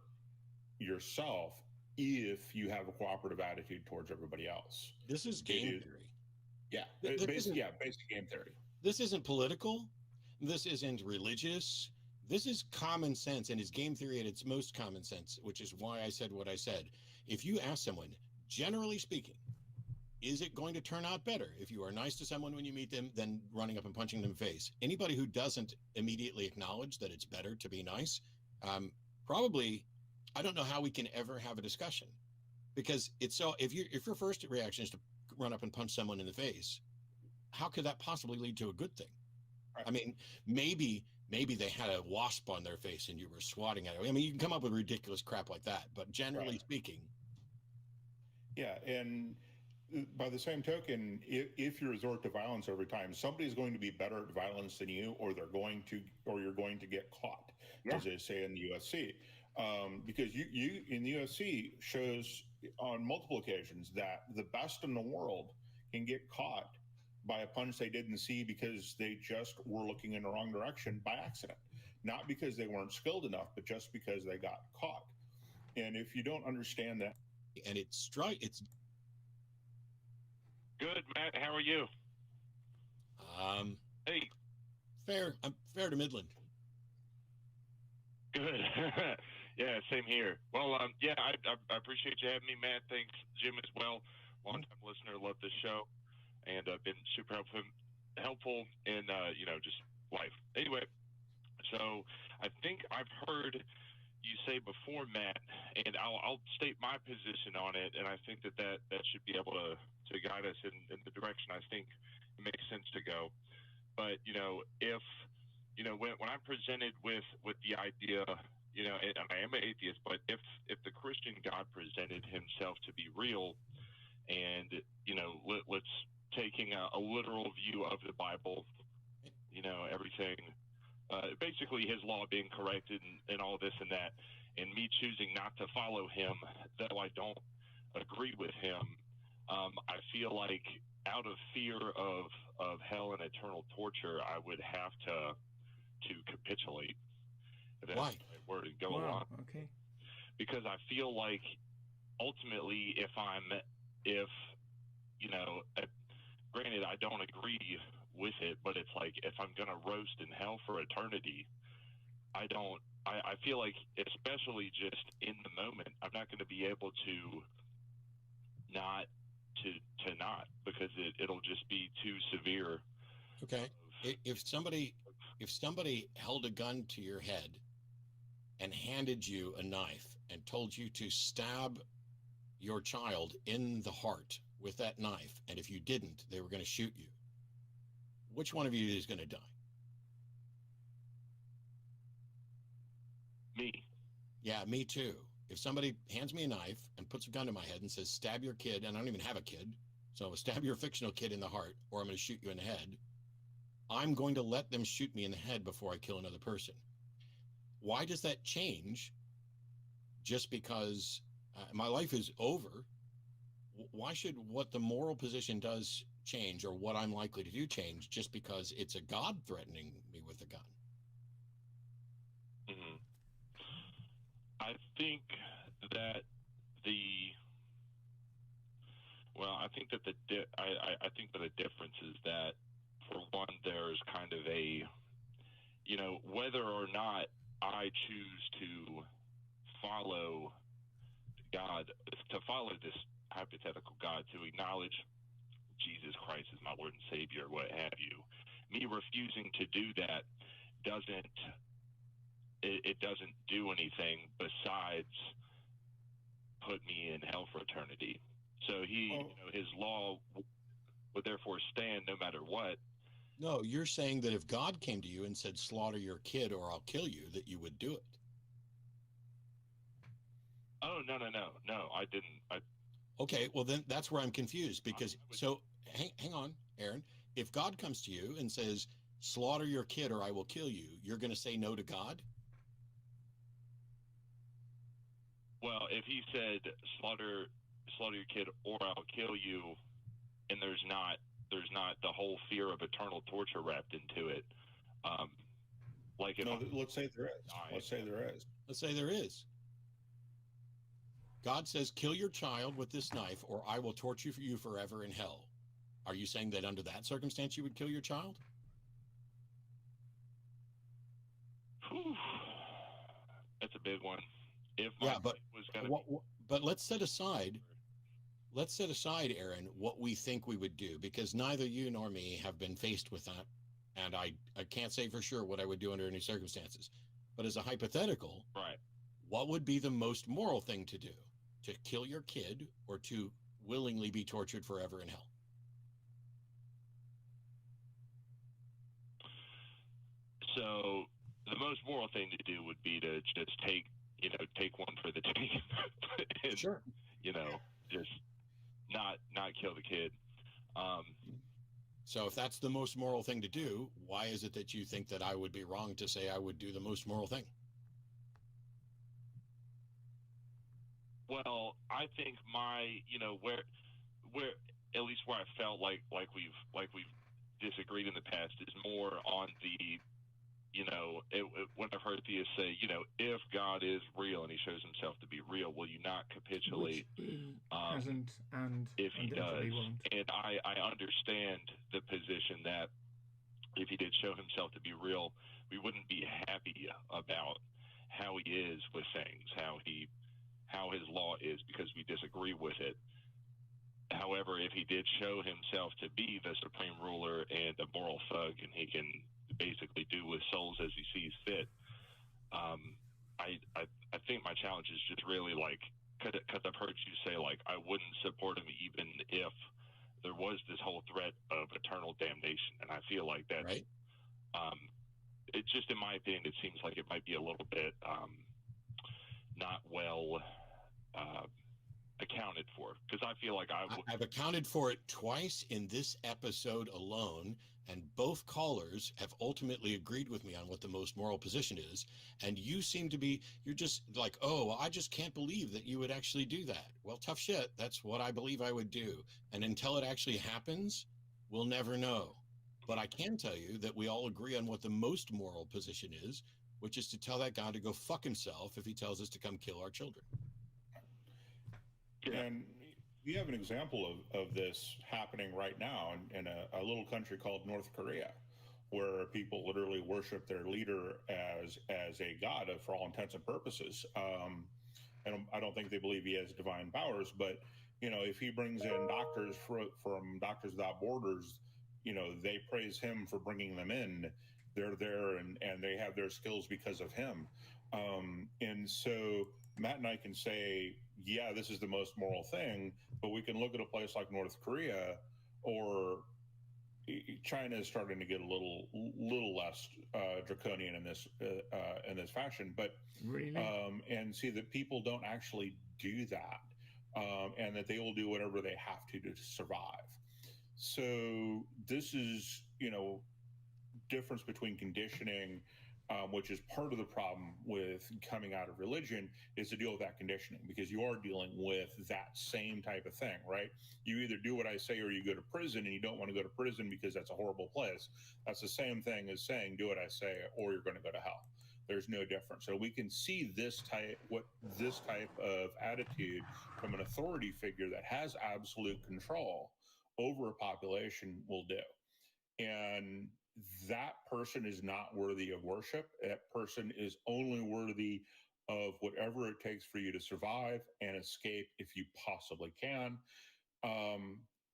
yourself if you have a cooperative attitude towards everybody else. This is game theory. Yeah, basic game theory. This isn't political. This isn't religious. This is common sense, and is game theory at its most common sense, which is why I said what I said. If you ask someone, generally speaking, is it going to turn out better if you are nice to someone when you meet them than running up and punching them in the face? Anybody who doesn't immediately acknowledge that it's better to be nice, probably, I don't know how we can ever have a discussion, because it's so. If your first reaction is to run up and punch someone in the face, how could that possibly lead to a good thing? Right. I mean, maybe they had a wasp on their face and you were swatting at it. I mean, you can come up with ridiculous crap like that, but generally speaking. Yeah, and by the same token, if you resort to violence every time, somebody's going to be better at violence than you, or you're going to get caught, as they say in the UFC. Because you in the UFC shows on multiple occasions that the best in the world can get caught by a punch they didn't see because they just were looking in the wrong direction by accident. Not because they weren't skilled enough, but just because they got caught. And if you don't understand that. And it's good, Matt. How are you? Hey. Fair. I'm fair to Midland. Good. Yeah, same here. Well, yeah, I appreciate you having me, Matt. Thanks, Jim, as well. Long-time listener, love this show. And been super helpful in just life. Anyway, so I think I've heard you say before, Matt, and I'll state my position on it, and I think that should be able to guide us in the direction I think it makes sense to go. But if when I'm presented with the idea, and I am an atheist, but if the Christian God presented himself to be real, and let's taking a literal view of the Bible, everything, basically his law being corrected and all this and that, and me choosing not to follow him, though I don't agree with him, I feel like out of fear of hell and eternal torture, I would have to capitulate. If that's the right word, and go along. Okay. Because I feel like ultimately, granted, I don't agree with it, but it's like if I'm going to roast in hell for eternity, I feel like, especially just in the moment, I'm not going to be able to not, because it'll just be too severe. Okay. If somebody held a gun to your head and handed you a knife and told you to stab your child in the heart with that knife, and if you didn't, they were going to shoot you, which one of you is going to die? Me. Yeah, me too. If somebody hands me a knife and puts a gun to my head and says, stab your kid, and I don't even have a kid, so stab your fictional kid in the heart, or I'm going to shoot you in the head, I'm going to let them shoot me in the head before I kill another person. Why does that change just because my life is over? Why should what the moral position does change, or what I'm likely to do change, just because it's a God threatening me with a gun? Mm-hmm. I think that I think that the difference is that, for one, there's kind of a, whether or not I choose to follow God, to follow this hypothetical God, to acknowledge Jesus Christ as my Lord and Savior, what have you, me refusing to do that doesn't do anything besides put me in hell for eternity. So his law would therefore stand no matter what. No, you're saying that if God came to you and said, slaughter your kid or I'll kill you, that you would do it. Oh, no, I didn't. Okay, well then that's where I'm confused, because so hang on, Aaron. If God comes to you and says, slaughter your kid or I will kill you, you're going to say no to God? Well, if he said slaughter your kid or I'll kill you, and there's not the whole fear of eternal torture wrapped into it. Like if let's say there is. Let's say there is. Let's say there is. God says, kill your child with this knife or I will torture you forever in hell. Are you saying that under that circumstance you would kill your child? That's a big one. If but let's set aside, Aaron, what we think we would do, because neither you nor me have been faced with that, and I can't say for sure what I would do under any circumstances. But as a hypothetical, right, what would be the most moral thing to do? To kill your kid or to willingly be tortured forever in hell? So the most moral thing to do would be to just take one for the team. And, sure. Just not kill the kid. So if that's the most moral thing to do, why is it that you think that I would be wrong to say I would do the most moral thing? Well, I think where at least where I felt like we've disagreed in the past is more on the when I've heard theists say, if God is real and he shows himself to be real, will you not capitulate? Hasn't, and if he does, won't. And I understand the position that if he did show himself to be real, we wouldn't be happy about how he is with things, how his law is, because we disagree with it. However, if he did show himself to be the supreme ruler and a moral thug, and he can basically do with souls as he sees fit, I think my challenge is just really because I've heard you say I wouldn't support him even if there was this whole threat of eternal damnation, and I feel like that's right. It just, in my opinion, it seems like it might be a little bit not well accounted for, because I feel like I've accounted for it twice in this episode alone, and both callers have ultimately agreed with me on what the most moral position is. And you seem to be, you're just like, oh, I just can't believe that you would actually do that. Well, tough shit. That's what I believe I would do. And until it actually happens, we'll never know. But I can tell you that we all agree on what the most moral position is, which is to tell that God to go fuck himself if he tells us to come kill our children. And you have an example of this happening right now in a little country called North Korea, where people literally worship their leader as a god for all intents and purposes. And I don't think they believe he has divine powers, but if he brings in doctors from Doctors Without Borders, they praise him for bringing them in. They're there and they have their skills because of him. And so Matt and I can say, yeah, this is the most moral thing, but we can look at a place like North Korea, or China is starting to get a little less draconian in this fashion, but really, and see that people don't actually do that, and that they will do whatever they have to survive. So this is difference between conditioning, which is part of the problem with coming out of religion, is to deal with that conditioning, because you are dealing with that same type of thing, right? You either do what I say or you go to prison, and you don't want to go to prison because that's a horrible place. That's the same thing as saying, do what I say or you're going to go to hell. There's no difference. So we can see what this type of attitude from an authority figure that has absolute control over a population will do. And that person is not worthy of worship. That person is only worthy of whatever it takes for you to survive and escape if you possibly can.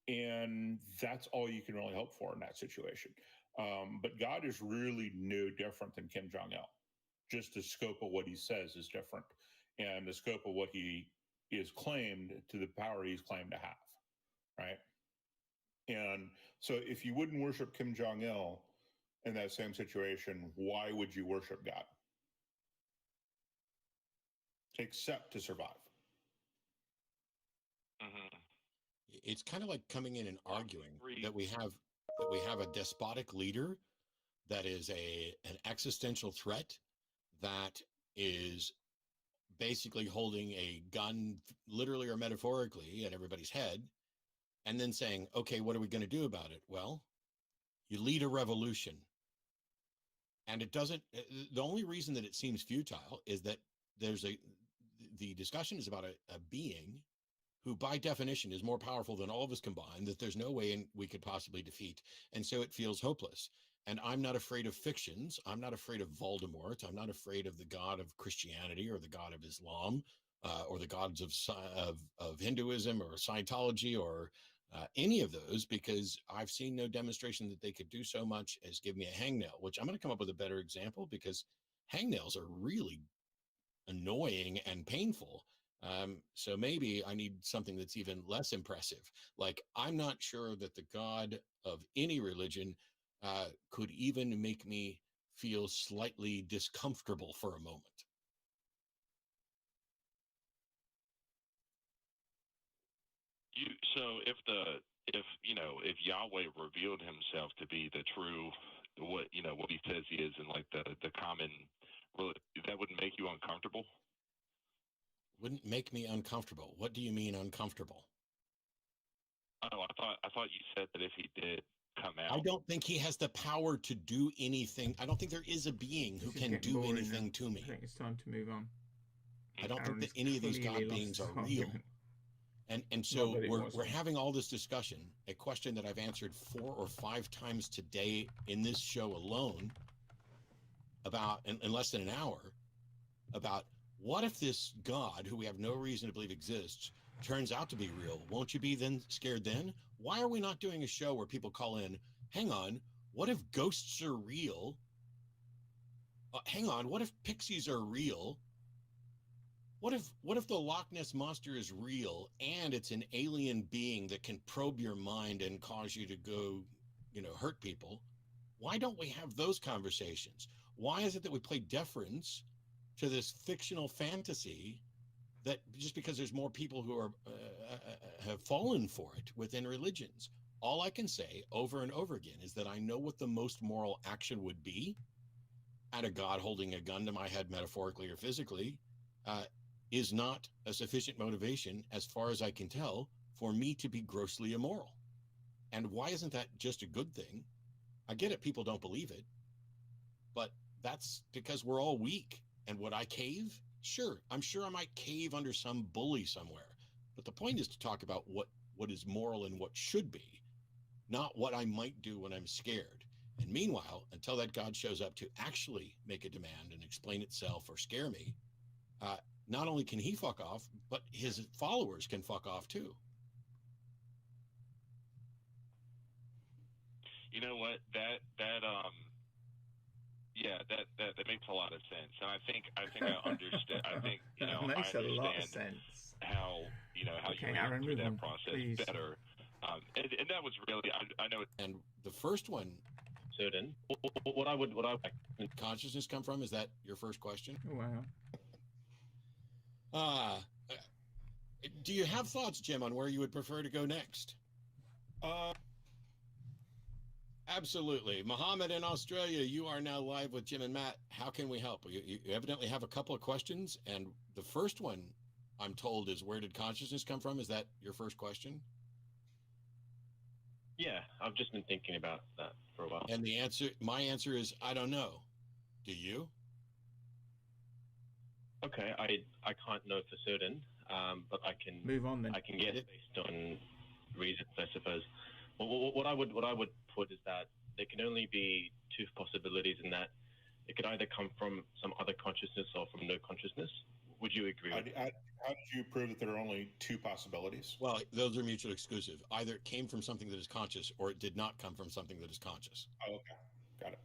And that's all you can really hope for in that situation. But God is really no different than Kim Jong-il. Just the scope of what he says is different, and the scope of what he is claimed to the power he's claimed to have, right? And so if you wouldn't worship Kim Jong-il in that same situation, why would you worship God? Except to survive. It's kind of like coming in and arguing that we have a despotic leader that is an existential threat that is basically holding a gun, literally or metaphorically, at everybody's head, and then saying, okay, what are we going to do about it? Well, you lead a revolution. And it doesn't, the only reason that it seems futile is that the discussion is about a being who by definition is more powerful than all of us combined, that there's no way we could possibly defeat. And so it feels hopeless. And I'm not afraid of fictions. I'm not afraid of Voldemort. I'm not afraid of the God of Christianity or the God of Islam, or the gods of Hinduism or Scientology or any of those, because I've seen no demonstration that they could do so much as give me a hangnail, which I'm going to come up with a better example, because hangnails are really annoying and painful. So maybe I need something that's even less impressive. Like, I'm not sure that the God of any religion could even make me feel slightly discomfortable for a moment. So if Yahweh revealed himself to be the true, what he says he is, and like the common, that wouldn't make you uncomfortable? Wouldn't make me uncomfortable. What do you mean uncomfortable? Oh, I thought you said that if he did come out. I don't think he has the power to do anything. I don't think there is a being who can do anything to me. I think it's time to move on. I don't think that any of these God beings are real. And so we're having all this discussion, a question that I've answered 4 or 5 times today in this show alone, about in less than an hour, about what if this God, who we have no reason to believe exists, turns out to be real? Won't you be then scared then? Why are we not doing a show where people call in, hang on, what if ghosts are real? Hang on, what if pixies are real? What if the Loch Ness Monster is real and it's an alien being that can probe your mind and cause you to go, hurt people? Why don't we have those conversations? Why is it that we play deference to this fictional fantasy that just because there's more people who are have fallen for it within religions? All I can say over and over again is that I know what the most moral action would be at a God holding a gun to my head, metaphorically or physically, is not a sufficient motivation, as far as I can tell, for me to be grossly immoral. And why isn't that just a good thing? I get it, people don't believe it, but that's because we're all weak. And would I cave? Sure, I'm sure I might cave under some bully somewhere. But the point is to talk about what is moral and what should be, not what I might do when I'm scared. And meanwhile, until that God shows up to actually make a demand and explain itself or scare me, not only can he fuck off, but his followers can fuck off too. You know what? That makes a lot of sense, and I think I understand. I think that makes I a lot of understand sense. how Okay, you Aaron, went through move that on, process please. better. And that was really I know. And the first one, certain. What I consciousness come from? Is that your first question? Wow. Do you have thoughts, Jim, on where you would prefer to go next? Absolutely. Mohammed in Australia, you are now live with Jim and Matt. How can we help? You evidently have a couple of questions, and the first one, I'm told, is where did consciousness come from? Is that your first question? Yeah, I've just been thinking about that for a while. And my answer is, I don't know. Do you? Okay, I can't know for certain, but I can move on then. I can guess based on reasons, I suppose. What I would put is that there can only be two possibilities in that it could either come from some other consciousness or from no consciousness. Would you agree? How did you prove that there are only two possibilities? Well, those are mutually exclusive. Either it came from something that is conscious, or it did not come from something that is conscious. Oh, okay. Got it.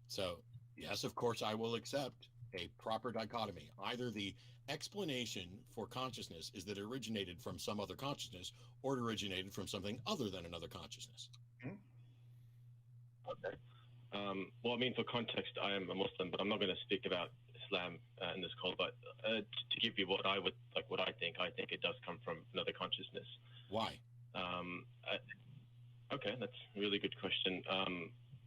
So, yes, of course, I will accept a proper dichotomy. Either the explanation for consciousness is that it originated from some other consciousness, or it originated from something other than another consciousness. Okay. Well, I mean, for context, I am a Muslim, but I'm not going to speak about Islam in this call. But to give you what I would like, what I think it does come from another consciousness. Why? Okay, that's a really good question.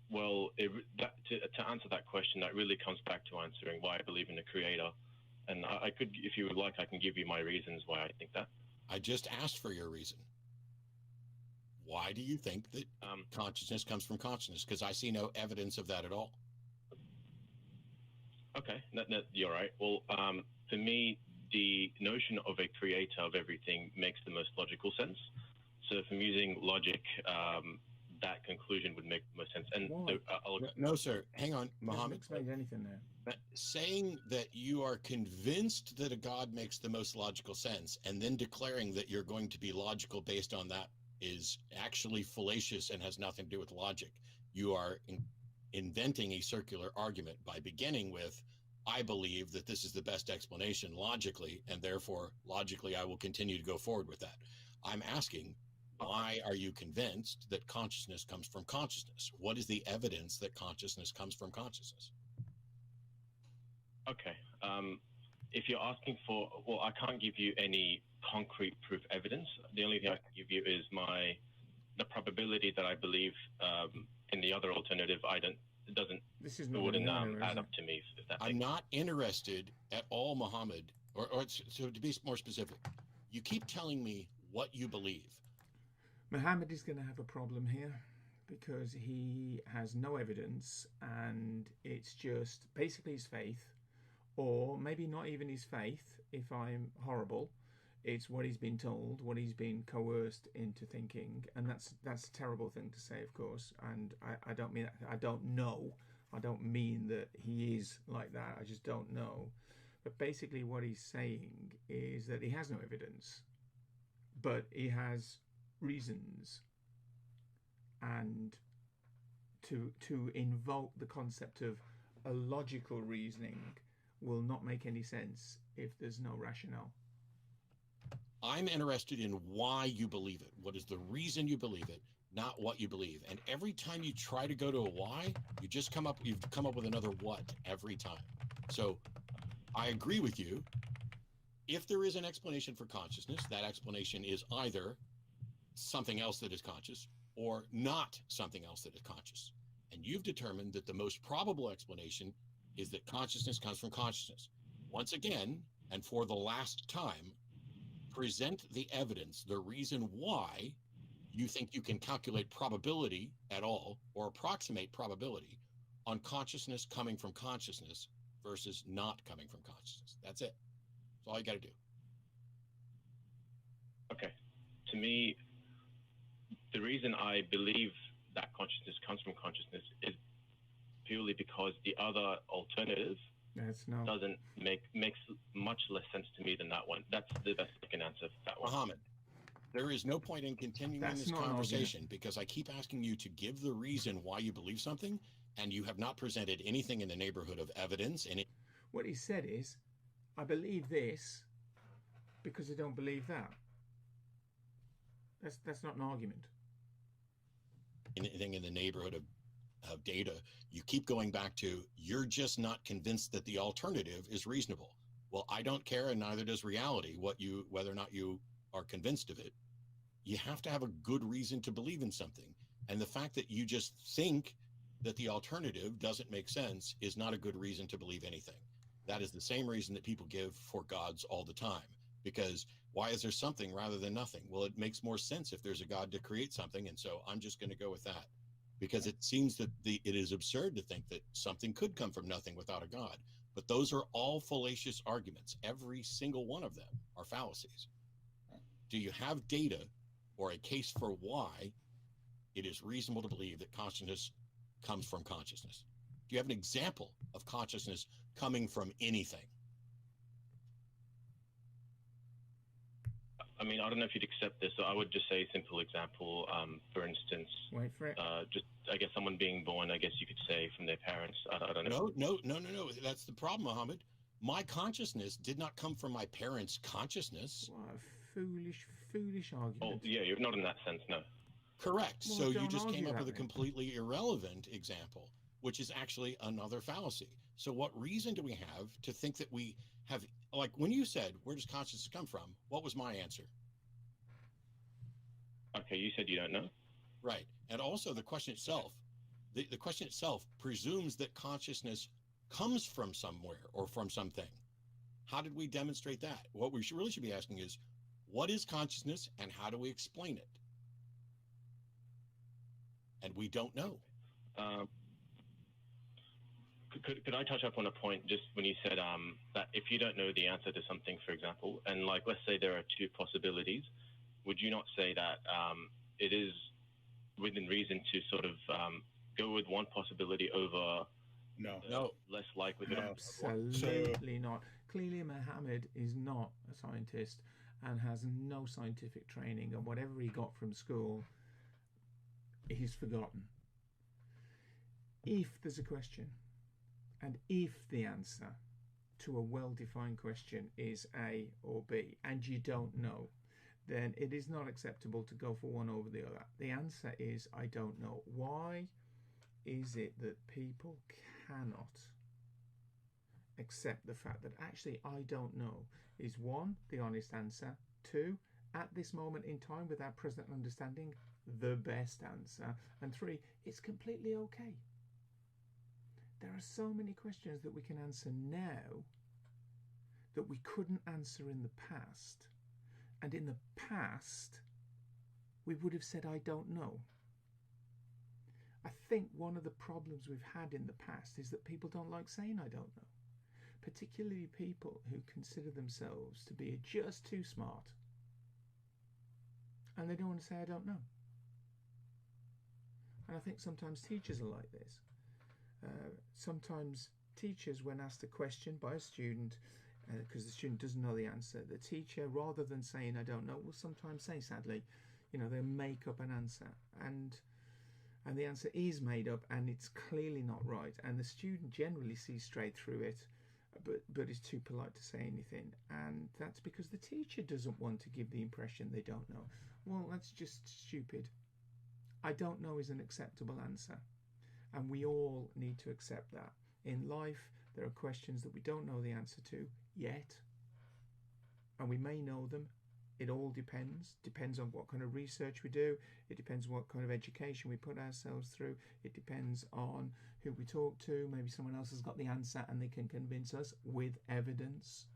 Well, to answer that question, that really comes back to answering why I believe in a creator. And I could, if you would like, I can give you my reasons why I think that. I just asked for your reason. Why do you think that consciousness comes from consciousness? Because I see no evidence of that at all. Okay, you're right. Well, for me, the notion of a creator of everything makes the most logical sense. So if I'm using logic, that conclusion would make the most sense. And no, sir. Hang on, Muhammad. Explain anything there. Saying that you are convinced that a God makes the most logical sense, and then declaring that you're going to be logical based on that, is actually fallacious and has nothing to do with logic. You are inventing a circular argument by beginning with, I believe that this is the best explanation logically, and therefore logically I will continue to go forward with that. I'm asking, why are you convinced that consciousness comes from consciousness? What is the evidence that consciousness comes from consciousness? Okay. If you're asking for, well, I can't give you any concrete proof evidence. The only thing I can give you is the probability that I believe in the other alternative. It wouldn't add up to me. I'm not interested at all, Muhammad, or so to be more specific, you keep telling me what you believe. Muhammad is going to have a problem here because he has no evidence, and it's just basically his faith, or maybe not even his faith, if I'm horrible. It's what he's been told, what he's been coerced into thinking, and that's a terrible thing to say, of course. And I don't mean that. I don't know. I don't mean that he is like that. I just don't know. But basically, what he's saying is that he has no evidence, but he has reasons, and to invoke the concept of a logical reasoning will not make any sense if there's no rationale. I'm interested in why you believe it. What is the reason you believe it, not what you believe. And every time you try to go to a why, you've come up with another what every time. So I agree with you. If there is an explanation for consciousness, that explanation is either something else that is conscious or not something else that is conscious. And you've determined that the most probable explanation is that consciousness comes from consciousness. Once again, and for the last time, present the evidence, the reason why you think you can calculate probability at all or approximate probability on consciousness coming from consciousness versus not coming from consciousness. That's it. That's all you got to do. Okay. To me, the reason I believe that consciousness comes from consciousness is purely because the other alternative makes much less sense to me than that one. That's the best I can answer for that one. Muhammad, there is no point in continuing this conversation because I keep asking you to give the reason why you believe something, and you have not presented anything in the neighborhood of evidence. What he said is, I believe this because I don't believe that. That's not an argument. Anything in the neighborhood of data, you keep going back to, you're just not convinced that the alternative is reasonable. Well, I don't care, and neither does reality, whether or not you are convinced of it. You have to have a good reason to believe in something. And the fact that you just think that the alternative doesn't make sense is not a good reason to believe anything. That is the same reason that people give for gods all the time. Because why is there something rather than nothing? Well, it makes more sense if there's a God to create something, and so I'm just going to go with that. Because it seems that it is absurd to think that something could come from nothing without a God. But those are all fallacious arguments. Every single one of them are fallacies. Do you have data or a case for why it is reasonable to believe that consciousness comes from consciousness. Do you have an example of consciousness coming from anything? I mean, I don't know if you'd accept this. So I would just say a simple example. For instance, wait for it. Just I guess someone being born, I guess you could say from their parents. I don't know. No. That's the problem, Mohammed. My consciousness did not come from my parents' consciousness. What a foolish argument. Oh, yeah, you're not in that sense, no. Correct. Well, so you don't just came argue up that with a then. completely irrelevant example, which is actually another fallacy. So what reason do we have to think that we have, like when you said, where does consciousness come from? What was my answer? Okay, you said you don't know. Right. And also the question itself, the question itself presumes that consciousness comes from somewhere or from something. How did we demonstrate that? What we really should be asking is, what is consciousness and how do we explain it? And we don't know. Could I touch up on a point just when you said that if you don't know the answer to something, for example, and like let's say there are two possibilities, would you not say that it is within reason to sort of go with one possibility over less likely? Absolutely not. Clearly, Mohammed is not a scientist and has no scientific training, and whatever he got from school, he's forgotten. If there's a question, and if the answer to a well-defined question is A or B, and you don't know, then it is not acceptable to go for one over the other. The answer is I don't know. Why is it that people cannot accept the fact that actually I don't know is one, the honest answer, two, at this moment in time with our present understanding, the best answer, and three, it's completely okay. There are so many questions that we can answer now that we couldn't answer in the past. And in the past, we would have said, I don't know. I think one of the problems we've had in the past is that people don't like saying, I don't know. Particularly people who consider themselves to be just too smart. And they don't want to say, I don't know. And I think sometimes teachers are like this. Sometimes teachers, when asked a question by a student, because the student doesn't know the answer, the teacher, rather than saying I don't know, will sometimes say, sadly, they'll make up an answer, and the answer is made up and it's clearly not right, and the student generally sees straight through it, but is too polite to say anything, and that's because the teacher doesn't want to give the impression they don't know. Well, that's just stupid. I don't know is an acceptable answer, and we all need to accept that. In life, there are questions that we don't know the answer to yet, and we may know them. It all depends on what kind of research we do. It depends on what kind of education we put ourselves through. It depends on who we talk to. Maybe someone else has got the answer and they can convince us with evidence.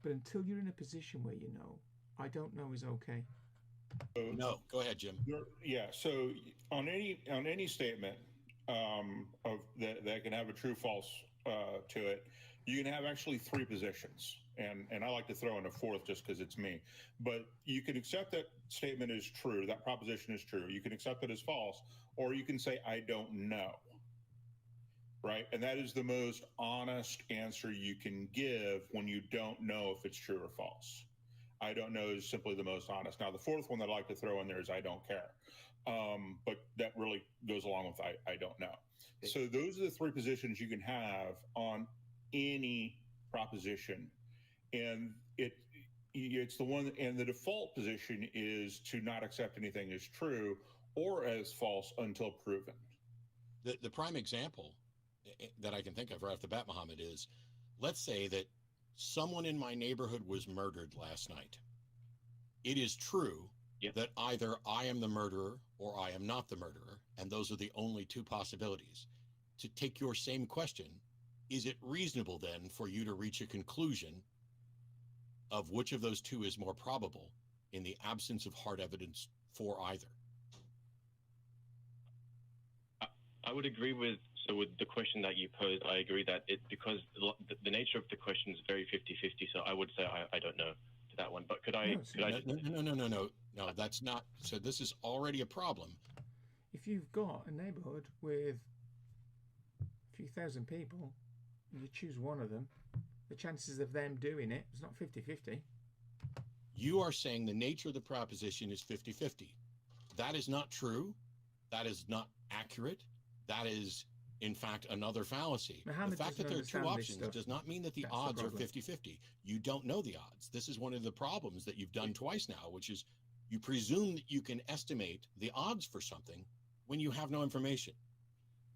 But until you're in a position where you know, I don't know is okay. No, go ahead, Jim. Yeah. So on any statement of that can have a true false to it, you can have actually three positions, and I like to throw in a fourth just because it's me. But you can accept that statement is true, that proposition is true. You can accept it as false, or you can say I don't know. Right, and that is the most honest answer you can give when you don't know if it's true or false. I don't know is simply the most honest. Now, the fourth one that I like to throw in there is I don't care. But that really goes along with I don't know. So those are the three positions you can have on any proposition. And it's the one, and the default position is to not accept anything as true or as false until proven. The prime example that I can think of right off the bat, Mohammed, is let's say that someone in my neighborhood was murdered last night. It is true that either I am the murderer or I am not the murderer, and those are the only two possibilities. To take your same question, is it reasonable then for you to reach a conclusion of which of those two is more probable in the absence of hard evidence for either? I would agree with the question that you posed. I agree that because the nature of the question is very 50-50, so I would say I don't know, to to that one. But could I? No, that's not. So this is already a problem. If you've got a neighborhood with a few thousand people, and you choose one of them, the chances of them doing it is not 50-50. You are saying the nature of the proposition is 50-50. That is not true. That is not accurate. That is, in fact, another fallacy. Muhammad the fact that there are two options stuff. does not mean that the odds are 50-50. You don't know the odds. This is one of the problems that you've done twice now, which is you presume that you can estimate the odds for something when you have no information.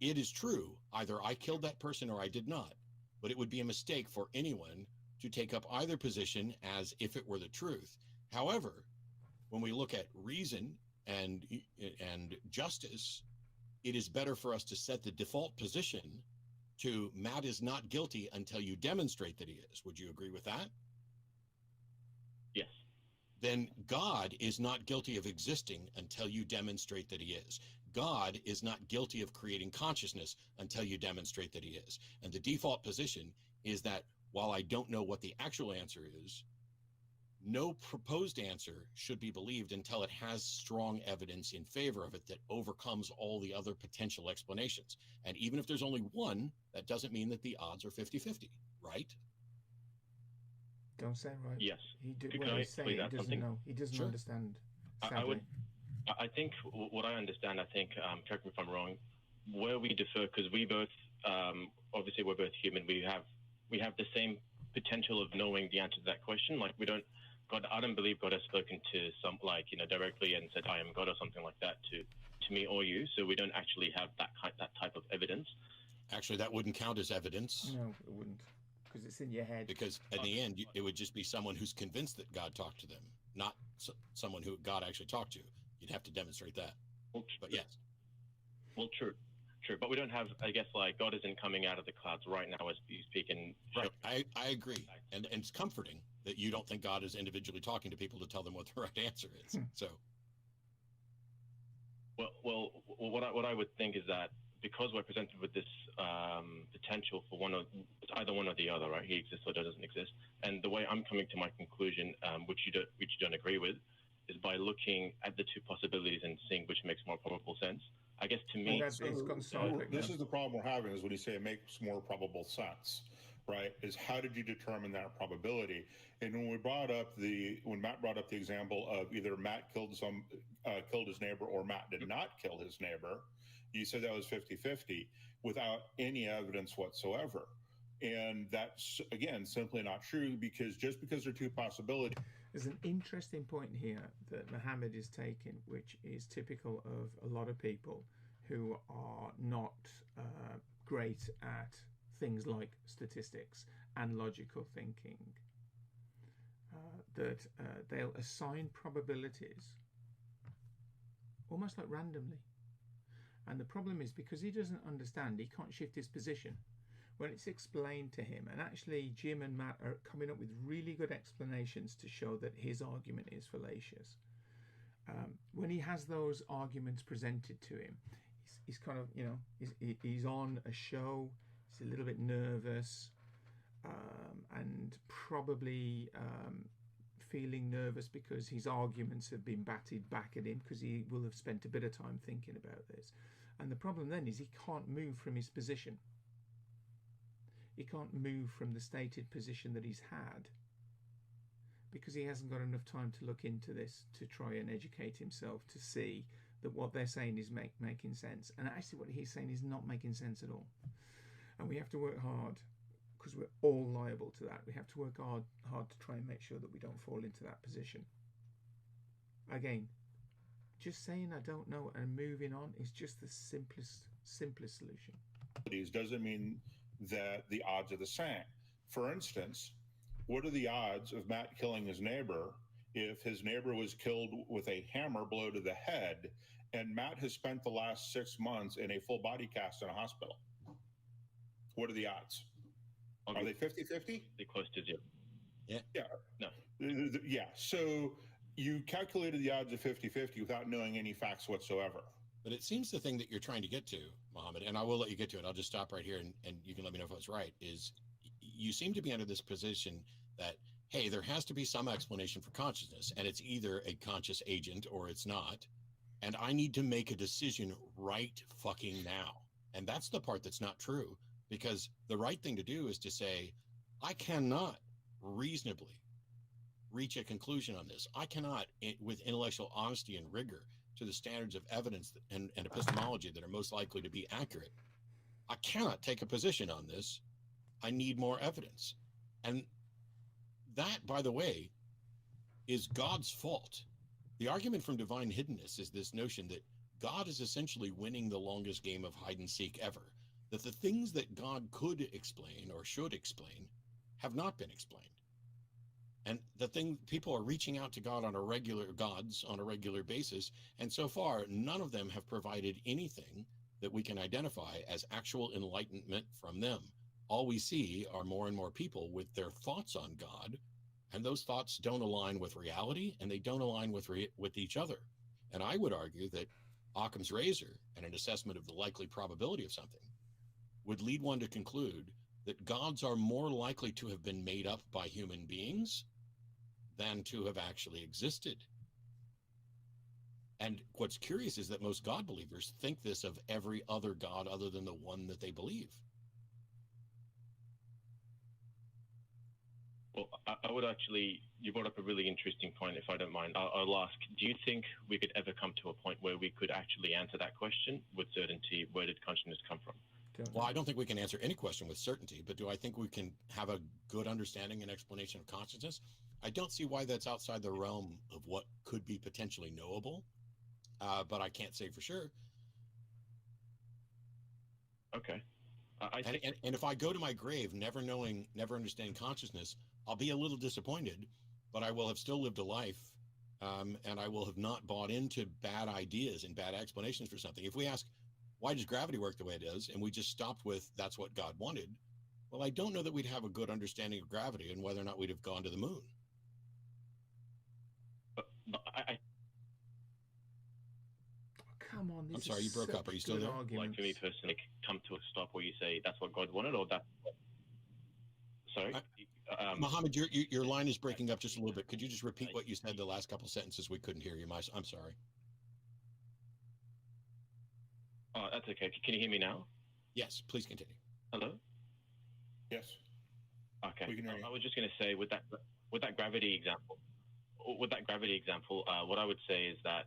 It is true, either I killed that person or I did not, but it would be a mistake for anyone to take up either position as if it were the truth. However, when we look at reason and justice, it is better for us to set the default position to Matt is not guilty until you demonstrate that he is. Would you agree with that? Yes. Then God is not guilty of existing until you demonstrate that he is. God is not guilty of creating consciousness until you demonstrate that he is. And the default position is that while I don't know what the actual answer is, no proposed answer should be believed until it has strong evidence in favor of it that overcomes all the other potential explanations. And even if there's only one, that doesn't mean that the odds are 50-50, right? Don't say right. Yes. He doesn't know. He doesn't understand. Sadly. I think what I understand, correct me if I'm wrong, where we differ, because we both, obviously we're both human, we have the same potential of knowing the answer to that question. Like I don't believe God has spoken to directly and said, I am God or something like that to me or you. So we don't actually have that type of evidence. Actually, that wouldn't count as evidence. No, it wouldn't, because it's in your head. Because at the end, it would just be someone who's convinced that God talked to them, not someone who God actually talked to. You'd have to demonstrate that. Well, but yes. Well, true. But we don't have, I guess, God isn't coming out of the clouds right now as you speak. And right. I agree. And it's comforting that you don't think God is individually talking to people to tell them what the right answer is. So. Well, what I would think is that because we're presented with this potential for either one or the other, right? He exists or doesn't exist. And the way I'm coming to my conclusion, which you don't agree with, is by looking at the two possibilities and seeing which makes more probable sense. I guess to me, this is the problem we're having is when you say it makes more probable sense, right? Is how did you determine that probability? And when Matt brought up the example of either Matt killed his neighbor or Matt did not kill his neighbor, you said that was 50-50 without any evidence whatsoever. And that's, again, simply not true, because just because there are two possibilities. There's an interesting point here that Muhammad is taking, which is typical of a lot of people who are not great at things like statistics and logical thinking, that they'll assign probabilities almost like randomly. And the problem is, because he doesn't understand, he can't shift his position. When it's explained to him, and actually Jim and Matt are coming up with really good explanations to show that his argument is fallacious. When he has those arguments presented to him, he's kind of, he's on a show, he's a little bit nervous, and probably feeling nervous because his arguments have been batted back at him, because he will have spent a bit of time thinking about this. And the problem then is he can't move from his position. He can't move from the stated position that he's had, because he hasn't got enough time to look into this, to try and educate himself, to see that what they're saying is making sense. And actually what he's saying is not making sense at all. And we have to work hard, because we're all liable to that. We have to work hard to try and make sure that we don't fall into that position. Again, just saying I don't know and moving on is just the simplest solution. Doesn't mean that the odds are the same. For instance, what are the odds of Matt killing his neighbor if his neighbor was killed with a hammer blow to the head, and Matt has spent the last 6 months in a full body cast in a hospital? What are the odds? Are they 50-50? They're close to zero. Yeah. No. Yeah. So you calculated the odds of 50-50 without knowing any facts whatsoever. But it seems the thing that you're trying to get to, Mohammed, and I will let you get to it, I'll just stop right here and you can let me know if I was right, is you seem to be under this position that hey, there has to be some explanation for consciousness, and it's either a conscious agent or it's not. And I need to make a decision right fucking now. And that's the part that's not true, because the right thing to do is to say, I cannot reasonably reach a conclusion on this. I cannot, with intellectual honesty and rigor to the standards of evidence and epistemology that are most likely to be accurate, I cannot take a position on this. I need more evidence. And that, by the way, is God's fault. The argument from divine hiddenness is this notion that God is essentially winning the longest game of hide and seek ever, that the things that God could explain or should explain have not been explained. And the thing, people are reaching out to God on a regular basis, and so far none of them have provided anything that we can identify as actual enlightenment from them. All we see are more and more people with their thoughts on God, and those thoughts don't align with reality, and they don't align with each other. And I would argue that Occam's razor and an assessment of the likely probability of something would lead one to conclude that gods are more likely to have been made up by human beings than to have actually existed. And what's curious is that most God believers think this of every other God other than the one that they believe. Well, I would actually, you brought up a really interesting point, if I don't mind. I'll ask, do you think we could ever come to a point where we could actually answer that question with certainty? Where did consciousness come from? Well, I don't think we can answer any question with certainty, but do I think we can have a good understanding and explanation of consciousness? I don't see why that's outside the realm of what could be potentially knowable, but I can't say for sure. Okay. And if I go to my grave never understanding consciousness, I'll be a little disappointed, but I will have still lived a life, and I will have not bought into bad ideas and bad explanations for something. If we ask, why does gravity work the way it does, and we just stopped with, that's what God wanted, well, I don't know that we'd have a good understanding of gravity and whether or not we'd have gone to the moon. Come on, this I'm sorry, you broke up. Are you still there? Like for me personally, come to a stop where you say that's what God wanted, or that. Sorry, Mohammed, your line is breaking up just a little bit. Could you just repeat what you said? The last couple sentences, we couldn't hear you. I'm sorry. Oh, that's okay. Can you hear me now? Yes, please continue. Hello. Yes. Okay. I was just going to say with that gravity example. With that gravity example, what I would say is that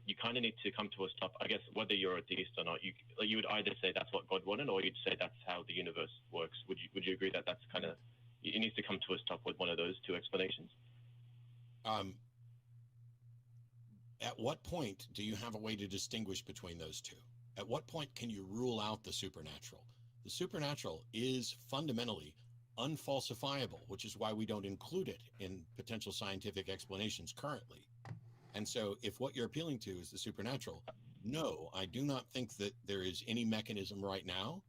you kind of need to come to a stop. I guess whether you're a theist or not, you would either say that's what God wanted, or you'd say that's how the universe works. Would you agree that that's kind of, it needs to come to a stop with one of those two explanations? At what point do you have a way to distinguish between those two? At what point can you rule out the supernatural? The supernatural is fundamentally unfalsifiable, which is why we don't include it in potential scientific explanations currently. And so if what you're appealing to is the supernatural, no, I do not think that there is any mechanism right now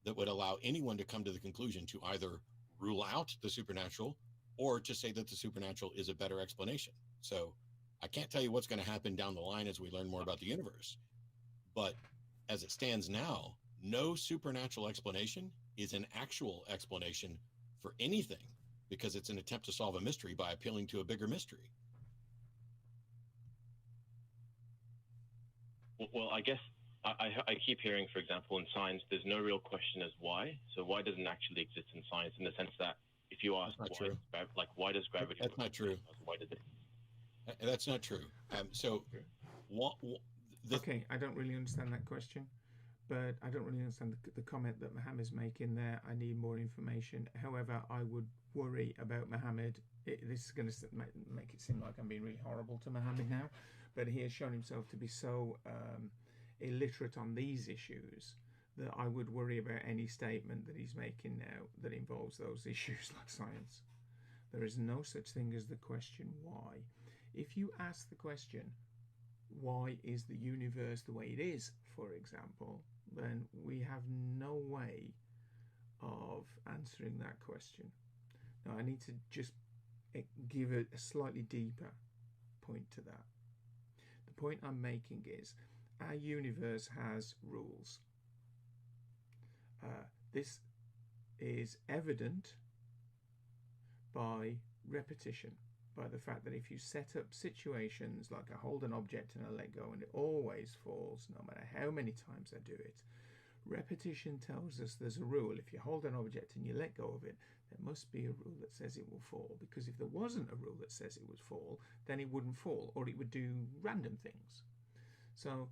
that would allow anyone to come to the conclusion to either rule out the supernatural or to say that the supernatural is a better explanation. So I can't tell you what's going to happen down the line as we learn more about the universe. But as it stands now, no supernatural explanation is an actual explanation for anything, because it's an attempt to solve a mystery by appealing to a bigger mystery. Well, I guess I keep hearing, for example, in science, there's no real question as why. So why doesn't actually exist in science, in the sense that if you ask why does gravity That's not true. Why did it? That's not true. Okay, I don't really understand that question, but I don't really understand the comment that Mohammed's making there. I need more information. However, I would worry about Mohammed. This is going to make it seem like I'm being really horrible to Mohammed now, but he has shown himself to be so illiterate on these issues that I would worry about any statement that he's making now that involves those issues like science. There is no such thing as the question why. If you ask the question, why is the universe the way it is, for example, then we have no way of answering that question. Now, I need to just give a slightly deeper point to that. The point I'm making is our universe has rules. This is evident by repetition, by the fact that if you set up situations like I hold an object and I let go and it always falls, no matter how many times I do it, repetition tells us there's a rule. If you hold an object and you let go of it, there must be a rule that says it will fall, because if there wasn't a rule that says it would fall, then it wouldn't fall, or it would do random things. So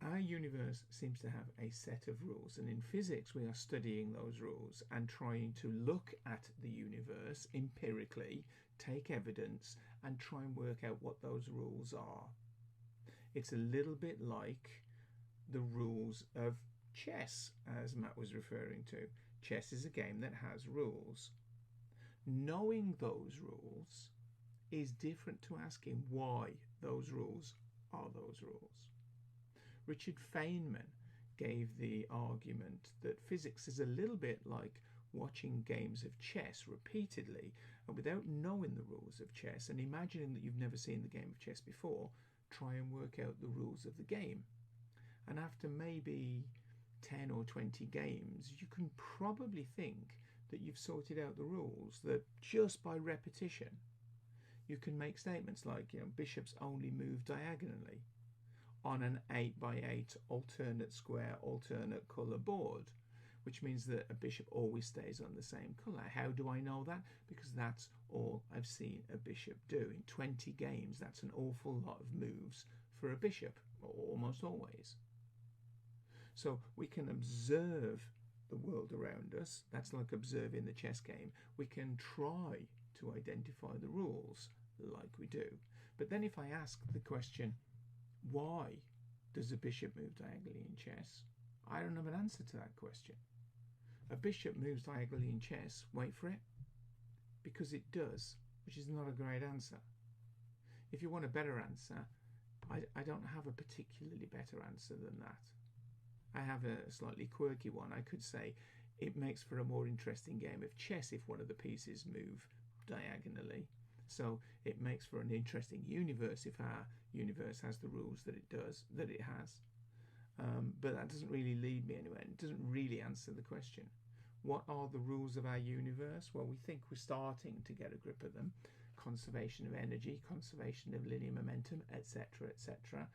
our universe seems to have a set of rules, and in physics we are studying those rules and trying to look at the universe empirically, take evidence, and try and work out what those rules are. It's a little bit like the rules of chess, as Matt was referring to. Chess is a game that has rules. Knowing those rules is different to asking why those rules are those rules. Richard Feynman gave the argument that physics is a little bit like watching games of chess repeatedly, and without knowing the rules of chess and imagining that you've never seen the game of chess before, try and work out the rules of the game. And after maybe 10 or 20 games, you can probably think that you've sorted out the rules, that just by repetition you can make statements like, bishops only move diagonally on an 8x8 alternate square, alternate colour board, which means that a bishop always stays on the same colour. How do I know that? Because that's all I've seen a bishop do. In 20 games, that's an awful lot of moves for a bishop, almost always. So we can observe the world around us. That's like observing the chess game. We can try to identify the rules like we do. But then if I ask the question, why does a bishop move diagonally in chess? I don't have an answer to that question. A bishop moves diagonally in chess, wait for it, because it does, which is not a great answer. If you want a better answer, I don't have a particularly better answer than that. I have a slightly quirky one. I could say it makes for a more interesting game of chess if one of the pieces move diagonally. So it makes for an interesting universe if our universe has the rules that it has. But that doesn't really lead me anywhere. It doesn't really answer the question. What are the rules of our universe? Well, we think we're starting to get a grip of them. Conservation of energy, conservation of linear momentum, etc., etc.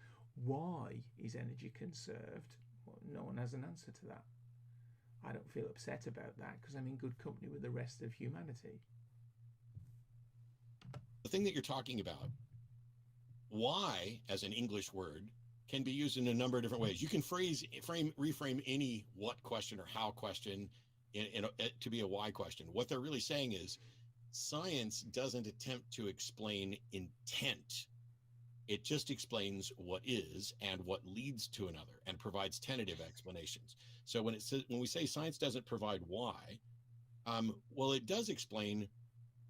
Why is energy conserved? Well, no one has an answer to that. I don't feel upset about that because I'm in good company with the rest of humanity. The thing that you're talking about, why as an English word, can be used in a number of different ways. You can reframe any what question or how question to be a why question. What they're really saying is science doesn't attempt to explain intent. It just explains what is and what leads to another and provides tentative explanations. So when we say science doesn't provide why, well, it does explain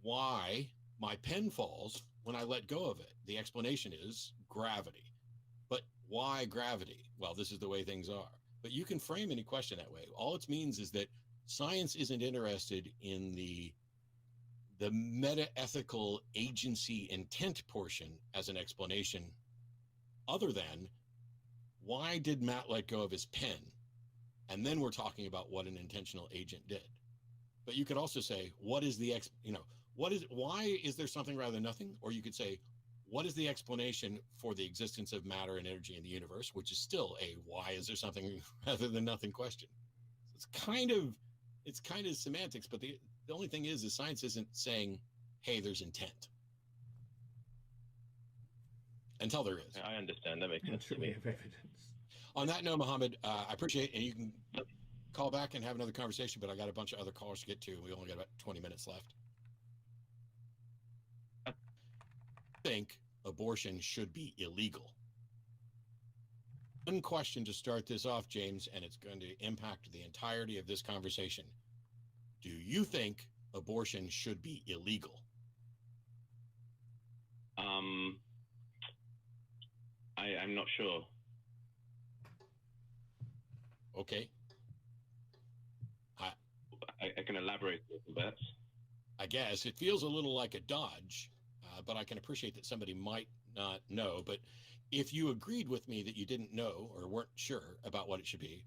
why my pen falls when I let go of it. The explanation is gravity. But why gravity? Well, this is the way things are. But you can frame any question that way. All it means is that science isn't interested in the meta-ethical agency intent portion as an explanation, other than why did Matt let go of his pen? And then we're talking about what an intentional agent did. But you could also say, what is the why is there something rather than nothing? Or you could say, what is the explanation for the existence of matter and energy in the universe, which is still a why is there something rather than nothing question. It's kind of semantics, but the only thing is science isn't saying, hey, there's intent. Until there is. I understand. That makes sense to me. On that note, Mohammed, I appreciate it. And you can call back and have another conversation, but I got a bunch of other callers to get to. We only got about 20 minutes left. I think abortion should be illegal. One question to start this off, James, and it's going to impact the entirety of this conversation. Do you think abortion should be illegal? I'm not sure. Okay. I can elaborate a little bit. I guess it feels a little like a dodge, but I can appreciate that somebody might not know. But if you agreed with me that you didn't know or weren't sure about what it should be,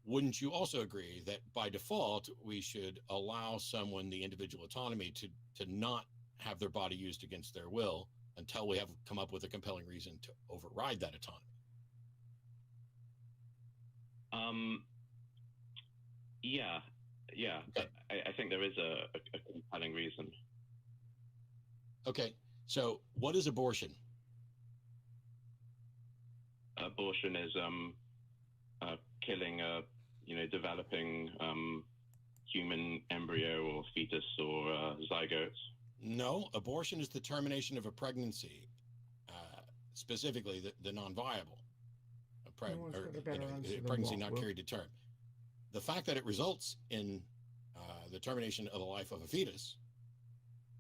wouldn't you also agree that by default, we should allow someone the individual autonomy to not have their body used against their will until we have come up with a compelling reason to override that autonomy. Yeah. Okay. I think there is a compelling reason. Okay, so what is abortion? Abortion is killing a developing human embryo or fetus or zygote. No, abortion is the termination of a pregnancy, specifically the non-viable, pregnancy not carried to term. The fact that it results in the termination of the life of a fetus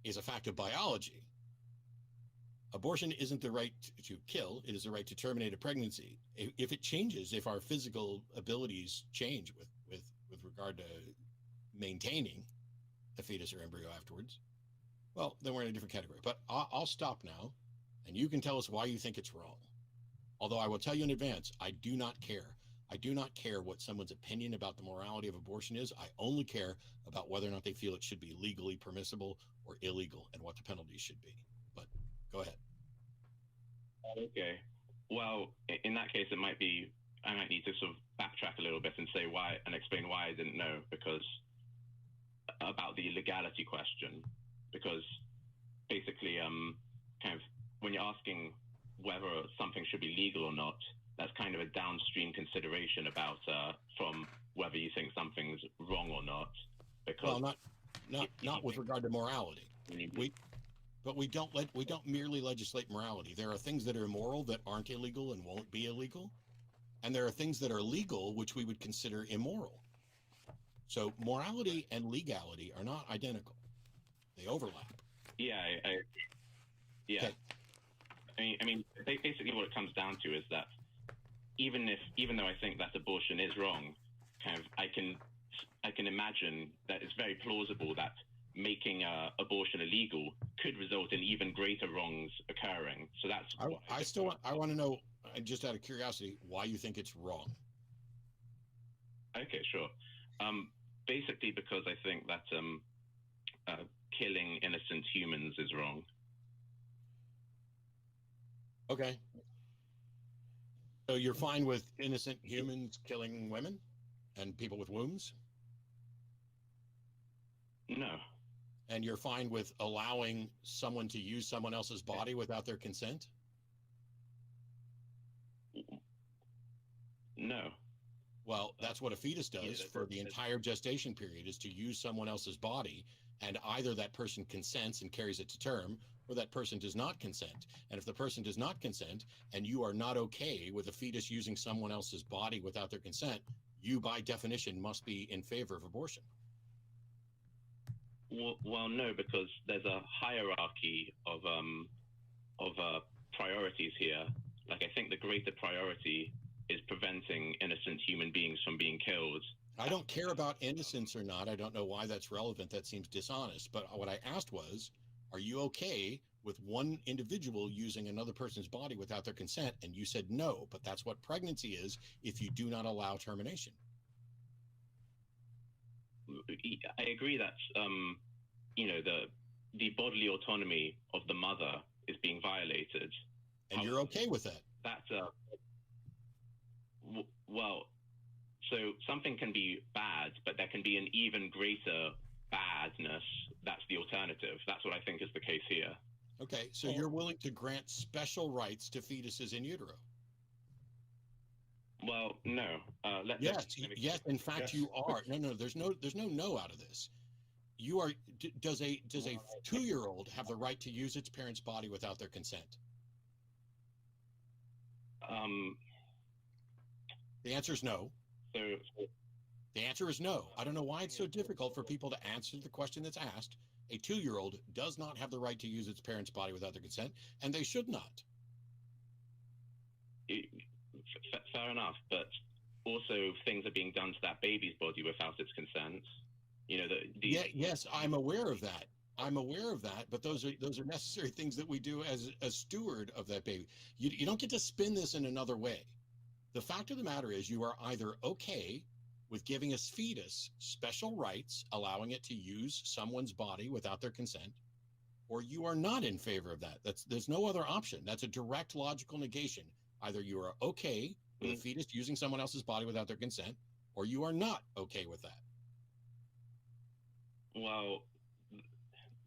is a fact of biology. Abortion isn't the right to kill, it is the right to terminate a pregnancy. If it changes, if our physical abilities change with regard to maintaining the fetus or embryo afterwards, well, then we're in a different category. But I'll stop now, and you can tell us why you think it's wrong. Although I will tell you in advance, I do not care. I do not care what someone's opinion about the morality of abortion is. I only care about whether or not they feel it should be legally permissible or illegal and what the penalties should be. But go ahead. Okay. Well, in that case, I might need to sort of backtrack a little bit and say why and explain why I didn't know, because about the legality question, because basically, kind of when you're asking whether something should be legal or not, that's kind of a downstream consideration about from whether you think something's wrong or not. Because not with regard to morality. But we don't merely legislate morality. There are things that are immoral that aren't illegal and won't be illegal, and there are things that are legal which we would consider immoral. So morality and legality are not identical; they overlap. Yeah, yeah. Okay. I mean, basically, what it comes down to is that even though I think that abortion is wrong, kind of I can imagine that it's very plausible that making abortion illegal could result in even greater wrongs occurring. So that's I want to know, just out of curiosity, why you think it's wrong. Okay, sure. Basically, because I think that killing innocent humans is wrong. Okay. So you're fine with innocent humans killing women and people with wombs? No. And you're fine with allowing someone to use someone else's body without their consent? No. Well, that's what a fetus does for the entire gestation period, is to use someone else's body, and either that person consents and carries it to term, or that person does not consent. And if the person does not consent, and you are not okay with a fetus using someone else's body without their consent, you by definition must be in favor of abortion. Well, no, because there's a hierarchy of priorities here. Like, I think the greater priority is preventing innocent human beings from being killed. I don't care about innocence or not. I don't know why that's relevant. That seems dishonest. But what I asked was, are you okay with one individual using another person's body without their consent? And you said no, but that's what pregnancy is if you do not allow termination. I agree that the bodily autonomy of the mother is being violated. And you're okay with that? That's well, so something can be bad, but there can be an even greater badness. That's the alternative. That's what I think is the case here. Okay, so you're willing to grant special rights to fetuses in utero? Well, no. Yes. In fact, you are. No. There's no no out of this. You are. Does a 2-year-old have the right to use its parent's body without their consent? The answer is no. The answer is no. I don't know why it's so difficult for people to answer the question that's asked. A 2-year-old does not have the right to use its parent's body without their consent, and they should not. Fair enough, but also things are being done to that baby's body without its consent. Yes, I'm aware of that. But those are necessary things that we do as a steward of that baby. You don't get to spin this in another way. The fact of the matter is, you are either okay with giving a fetus special rights, allowing it to use someone's body without their consent, or you are not in favor of that. There's no other option. That's a direct logical negation. Either you are okay with a fetus using someone else's body without their consent, or you are not okay with that. Well,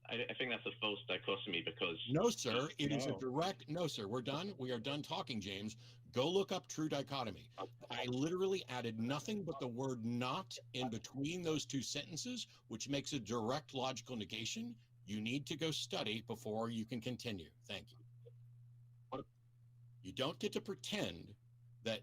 I think that's a false dichotomy because... No, sir. It is a No. direct... No, sir. We're done. We are done talking, James. Go look up true dichotomy. I literally added nothing but the word not in between those two sentences, which makes a direct logical negation. You need to go study before you can continue. Thank you. You don't get to pretend that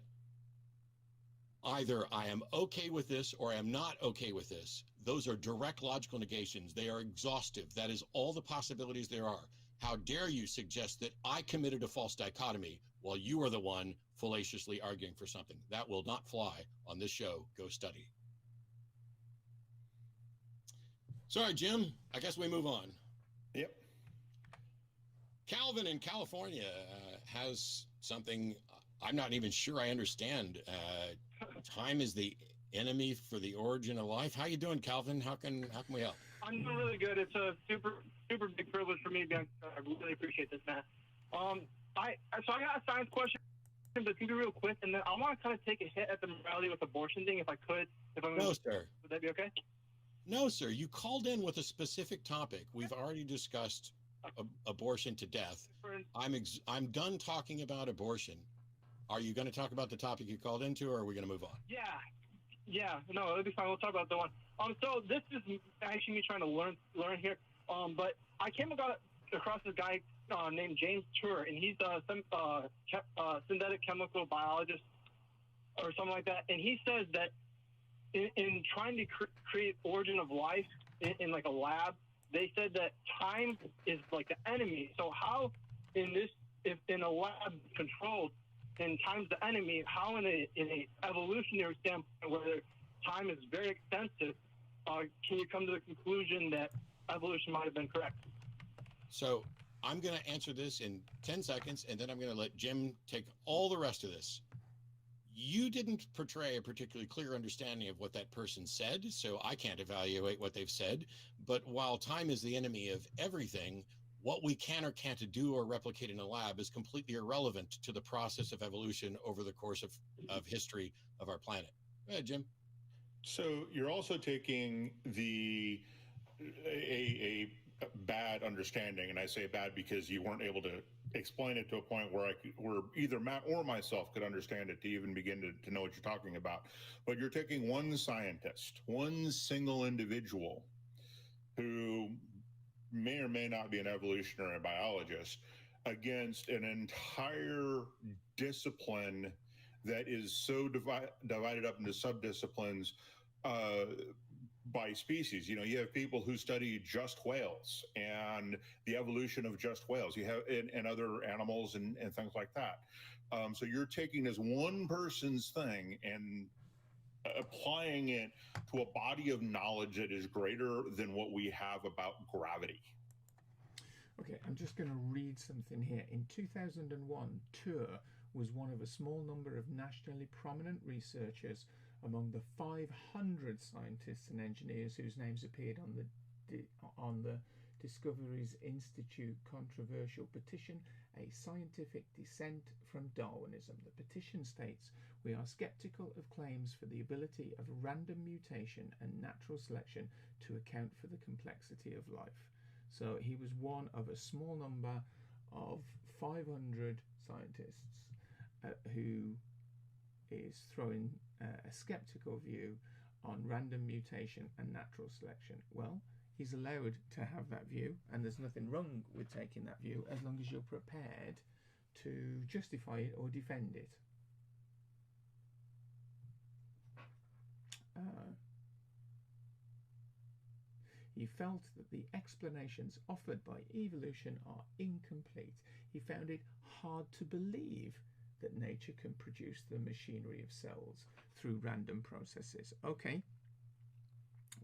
either I am okay with this or I am not okay with this. Those are direct logical negations. They are exhaustive. That is all the possibilities there are. How dare you suggest that I committed a false dichotomy while you are the one fallaciously arguing for something? That will not fly on this show. Go study. Sorry, Jim. I guess we move on. Yep. Calvin in California has something I'm not even sure I understand. Time is the enemy for the origin of life. How you doing, Calvin? How can we help? I'm doing really good. It's a super big privilege for me to be on. I really appreciate this, Matt. So I got a science question, but it's gonna be real quick, and then I want to kind of take a hit at the morality with abortion thing, if I could. No, sir. Would that be okay? No, sir. You called in with a specific topic. We've already discussed abortion to death. I'm done talking about abortion. Are you going to talk about the topic you called into, or are we going to move on? Yeah. No, it'll be fine. We'll talk about the one. So this is actually me trying to learn here. But I came across this guy named James Tour, and he's some synthetic chemical biologist or something like that. And he says that in trying to create origin of life in like a lab, they said that time is like the enemy. So how if in a lab controlled and time's the enemy, how in a evolutionary standpoint where time is very extensive, can you come to the conclusion that evolution might have been correct? So I'm going to answer this in 10 seconds, and then I'm going to let Jim take all the rest of this. You didn't portray a particularly clear understanding of what that person said, so I can't evaluate what they've said. But while time is the enemy of everything, what we can or can't do or replicate in a lab is completely irrelevant to the process of evolution over the course of history of our planet. Go ahead, Jim. So you're also taking a bad understanding, and I say bad because you weren't able to explain it to a point where where either Matt or myself could understand it to even begin to know what you're talking about. But you're taking one scientist, one single individual who may or may not be an evolutionary biologist against an entire discipline that is so divided up into subdisciplines by species. You know, you have people who study just whales and the evolution of just whales. You have and other animals and things like that. So you're taking this one person's thing and applying it to a body of knowledge that is greater than what we have about gravity. Okay, I'm just going to read something here. In 2001, Tour was one of a small number of nationally prominent researchers among the 500 scientists and engineers whose names appeared on the Discoveries Institute controversial petition, A Scientific Dissent from Darwinism. The petition states, "We are skeptical of claims for the ability of random mutation and natural selection to account for the complexity of life." So he was one of a small number of 500 scientists who is throwing a skeptical view on random mutation and natural selection. Well, he's allowed to have that view, and there's nothing wrong with taking that view as long as you're prepared to justify it or defend it. He felt that the explanations offered by evolution are incomplete. He found it hard to believe that nature can produce the machinery of cells through random processes. Okay,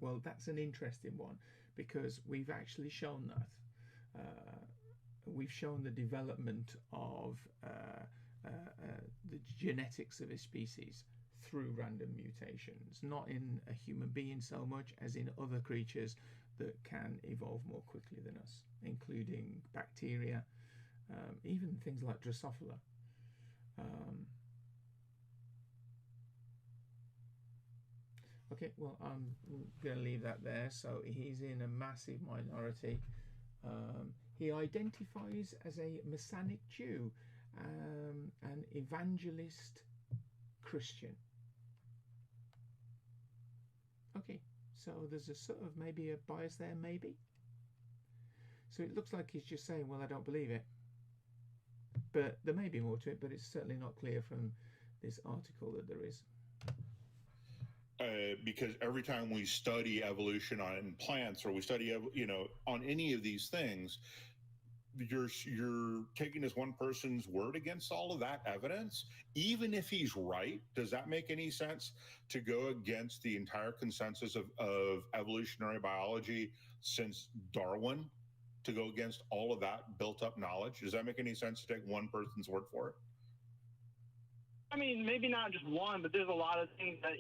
well, that's an interesting one, because we've actually shown that. We've shown the development of the genetics of a species through random mutations, not in a human being so much as in other creatures that can evolve more quickly than us, including bacteria, even things like Drosophila. Okay, well, I'm going to leave that there. So he's in a massive minority. He identifies as a Messianic Jew, an evangelist Christian. Okay, so there's a sort of maybe a bias there, maybe. So it looks like he's just saying, well, I don't believe it. But there may be more to it, but it's certainly not clear from this article that there is. Because every time we study evolution on plants, or we study, on any of these things, you're taking this one person's word against all of that evidence. Even if he's right, does that make any sense to go against the entire consensus of evolutionary biology since Darwin, to go against all of that built up knowledge? Does that make any sense to take one person's word for it? I mean, maybe not just one, but there's a lot of things that,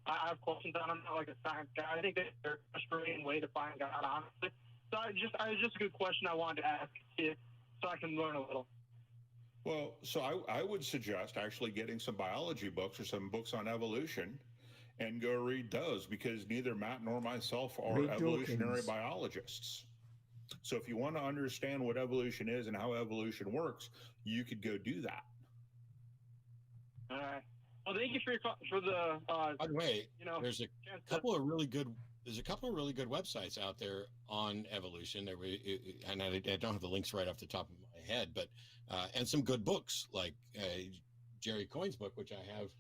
I have questions on. I'm not like a science guy. I think they're a frustrating way to find God, honestly. So I was just a good question I wanted to ask you so I can learn a little. Well, so I would suggest actually getting some biology books or some books on evolution and go read those, because neither Matt nor myself are evolutionary biologists. So if you want to understand what evolution is and how evolution works, you could go do that. All right. Well, thank you for the. By the way, there's a couple of really good. There's a couple of really good websites out there on evolution. And I don't have the links right off the top of my head, but and some good books like Jerry Coyne's book, which I have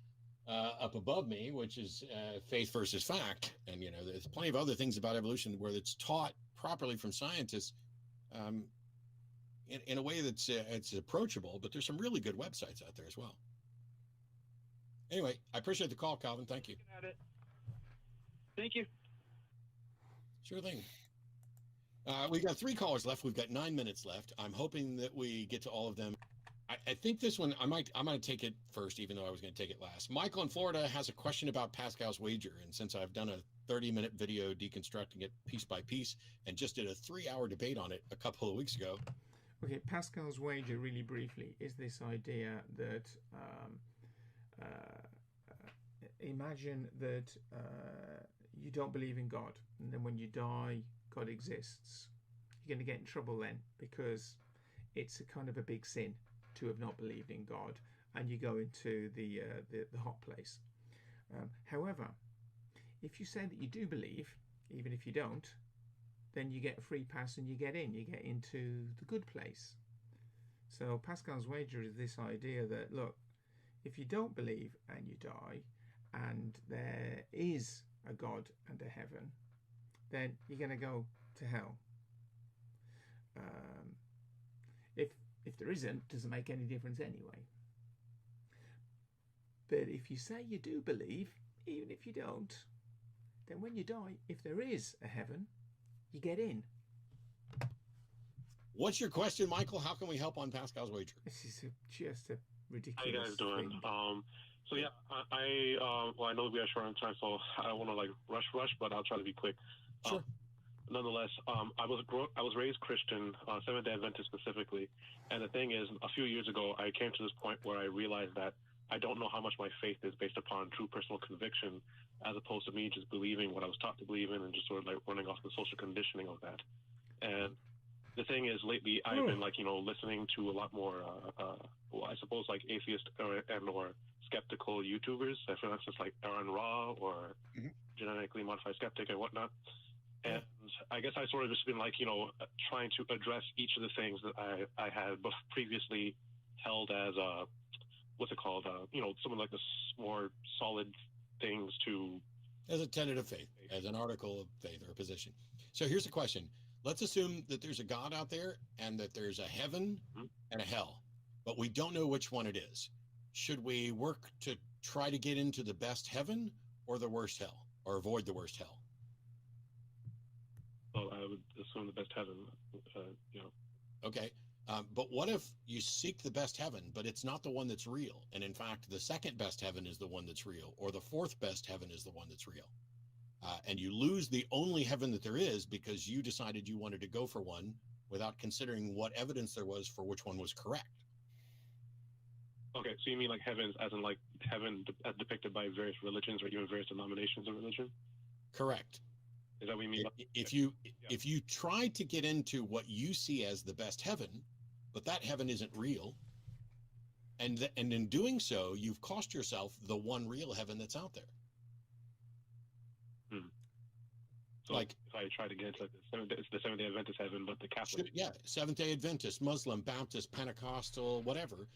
up above me, which is Faith versus Fact. And there's plenty of other things about evolution where it's taught properly from scientists in a way that's it's approachable. But there's some really good websites out there as well. Anyway, I appreciate the call, Calvin. Thank you. Thank you. Sure thing. We've got 3 callers left. We've got 9 minutes left. I'm hoping that we get to all of them. I think this one, I'm going to take it first, even though I was going to take it last. Michael in Florida has a question about Pascal's wager. And since I've done a 30-minute video deconstructing it piece by piece and just did a 3-hour debate on it a couple of weeks ago. Okay, Pascal's wager, really briefly, is this idea that imagine that you don't believe in God, and then when you die, God exists. You're going to get in trouble then, because it's a kind of a big sin to have not believed in God, and you go into the hot place. However, if you say that you do believe, even if you don't, then you get a free pass and you get in. You get into the good place. So Pascal's wager is this idea that, look, if you don't believe and you die, and there is a God and a heaven, then you're going to go to hell. If there isn't, doesn't make any difference anyway. But if you say you do believe, even if you don't, then when you die, if there is a heaven, you get in. What's your question, Michael? How can we help on Pascal's wager? This is just a ridiculous. How you guys doing? thing. So yeah, I know we are short on time, so I don't want to rush, but I'll try to be quick. Sure. Nonetheless, I was raised Christian, Seventh-day Adventist specifically, and the thing is, a few years ago, I came to this point where I realized that I don't know how much my faith is based upon true personal conviction, as opposed to me just believing what I was taught to believe in and just sort of running off the social conditioning of that. And the thing is, lately I've been listening to a lot more, I suppose atheist and or skeptical YouTubers. For instance, like Aaron Ra or Genetically Modified Skeptic and whatnot. And I guess I sort of just been trying to address each of the things that I had previously held as what's it called? Some of the more solid things to. As a tenet of faith, as an article of faith or a position. So here's the question. Let's assume that there's a God out there and that there's a heaven and a hell, but we don't know which one it is. Should we work to try to get into the best heaven or the worst hell, or avoid the worst hell? Well, I would assume the best heaven, Okay. But what if you seek the best heaven, but it's not the one that's real? And in fact, the second best heaven is the one that's real, or the fourth best heaven is the one that's real. and you lose the only heaven that there is because you decided you wanted to go for one without considering what evidence there was for which one was correct. Okay, so you mean like heavens, as in like heaven as depicted by various religions or even various denominations of religion? Correct. Is that what you mean? If you try to get into what you see as the best heaven, but that heaven isn't real, and in doing so, you've cost yourself the one real heaven that's out there. So like if I try to get into it's the Seventh-day Adventist heaven, but the Catholic. Yeah, Seventh-day Adventist, Muslim, Baptist, Pentecostal, whatever.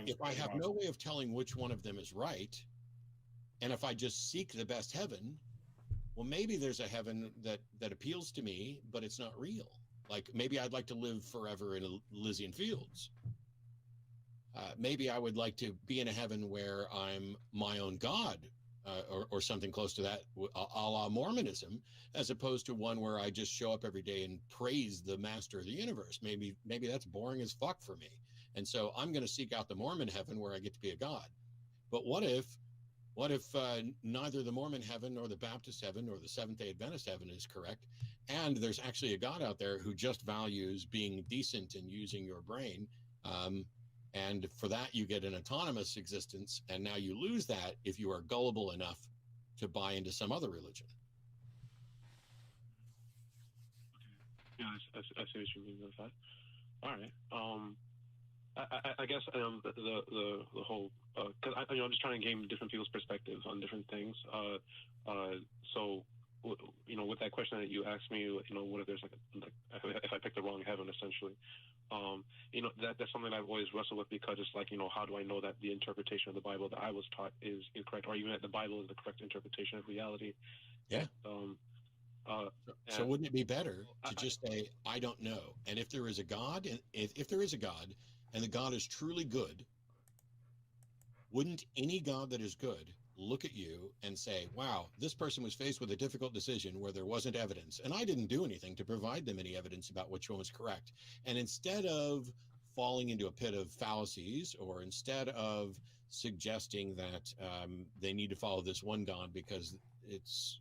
If I have no way of telling which one of them is right, and if I just seek the best heaven, well, maybe there's a heaven that appeals to me, but it's not real. Like maybe I'd like to live forever in Elysian fields. Maybe I would like to be in a heaven where I'm my own God, or something close to that, a la Mormonism, as opposed to one where I just show up every day and praise the master of the universe. Maybe that's boring as fuck for me. And so I'm going to seek out the Mormon heaven where I get to be a God. But what if neither the Mormon heaven nor the Baptist heaven or the Seventh-day Adventist heaven is correct, and there's actually a God out there who just values being decent and using your brain, and for that you get an autonomous existence, and now you lose that if you are gullible enough to buy into some other religion. Yeah, I see what you mean with that. All right. I guess the whole because I'm just trying to gain different people's perspectives on different things. So with that question that you asked me, what if there's like if I pick the wrong heaven, essentially, that's something I've always wrestled with, because it's like, how do I know that the interpretation of the Bible that I was taught is incorrect, or even that the Bible is the correct interpretation of reality? Yeah. So wouldn't it be better to just say, I don't know? And if there is a God, and if there is a God, and the God is truly good, wouldn't any God that is good look at you and say, wow, this person was faced with a difficult decision where there wasn't evidence, and I didn't do anything to provide them any evidence about which one was correct. And instead of falling into a pit of fallacies, or instead of suggesting that they need to follow this one God because it's,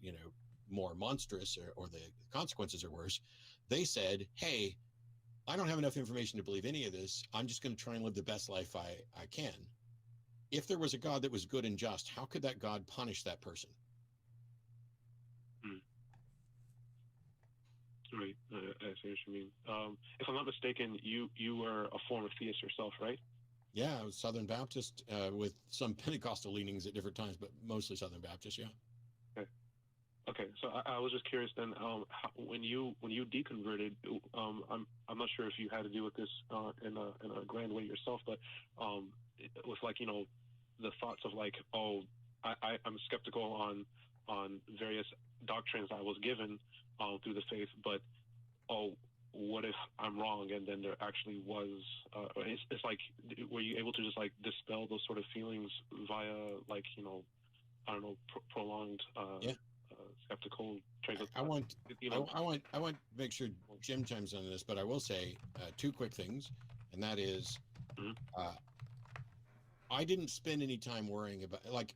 more monstrous, or the consequences are worse, they said, hey, I don't have enough information to believe any of this. I'm just going to try and live the best life I can. If there was a God that was good and just, how could that God punish that person? Right. I see what you mean. If I'm not mistaken, you were a former theist yourself, right? Yeah, I was Southern Baptist with some Pentecostal leanings at different times, but mostly Southern Baptist. Yeah. Okay. So I was just curious then, when you deconverted, I'm not sure if you had to deal with this in a grand way yourself, but with like the thoughts of like, I'm skeptical on various doctrines I was given through the faith, but what if I'm wrong? And then there actually was, it's like, were you able to just like dispel those sort of feelings via like, I don't know, prolonged skeptical trains of thought? I want to make sure Jim chimes on this, but I will say two quick things, and that is, I didn't spend any time worrying about, like,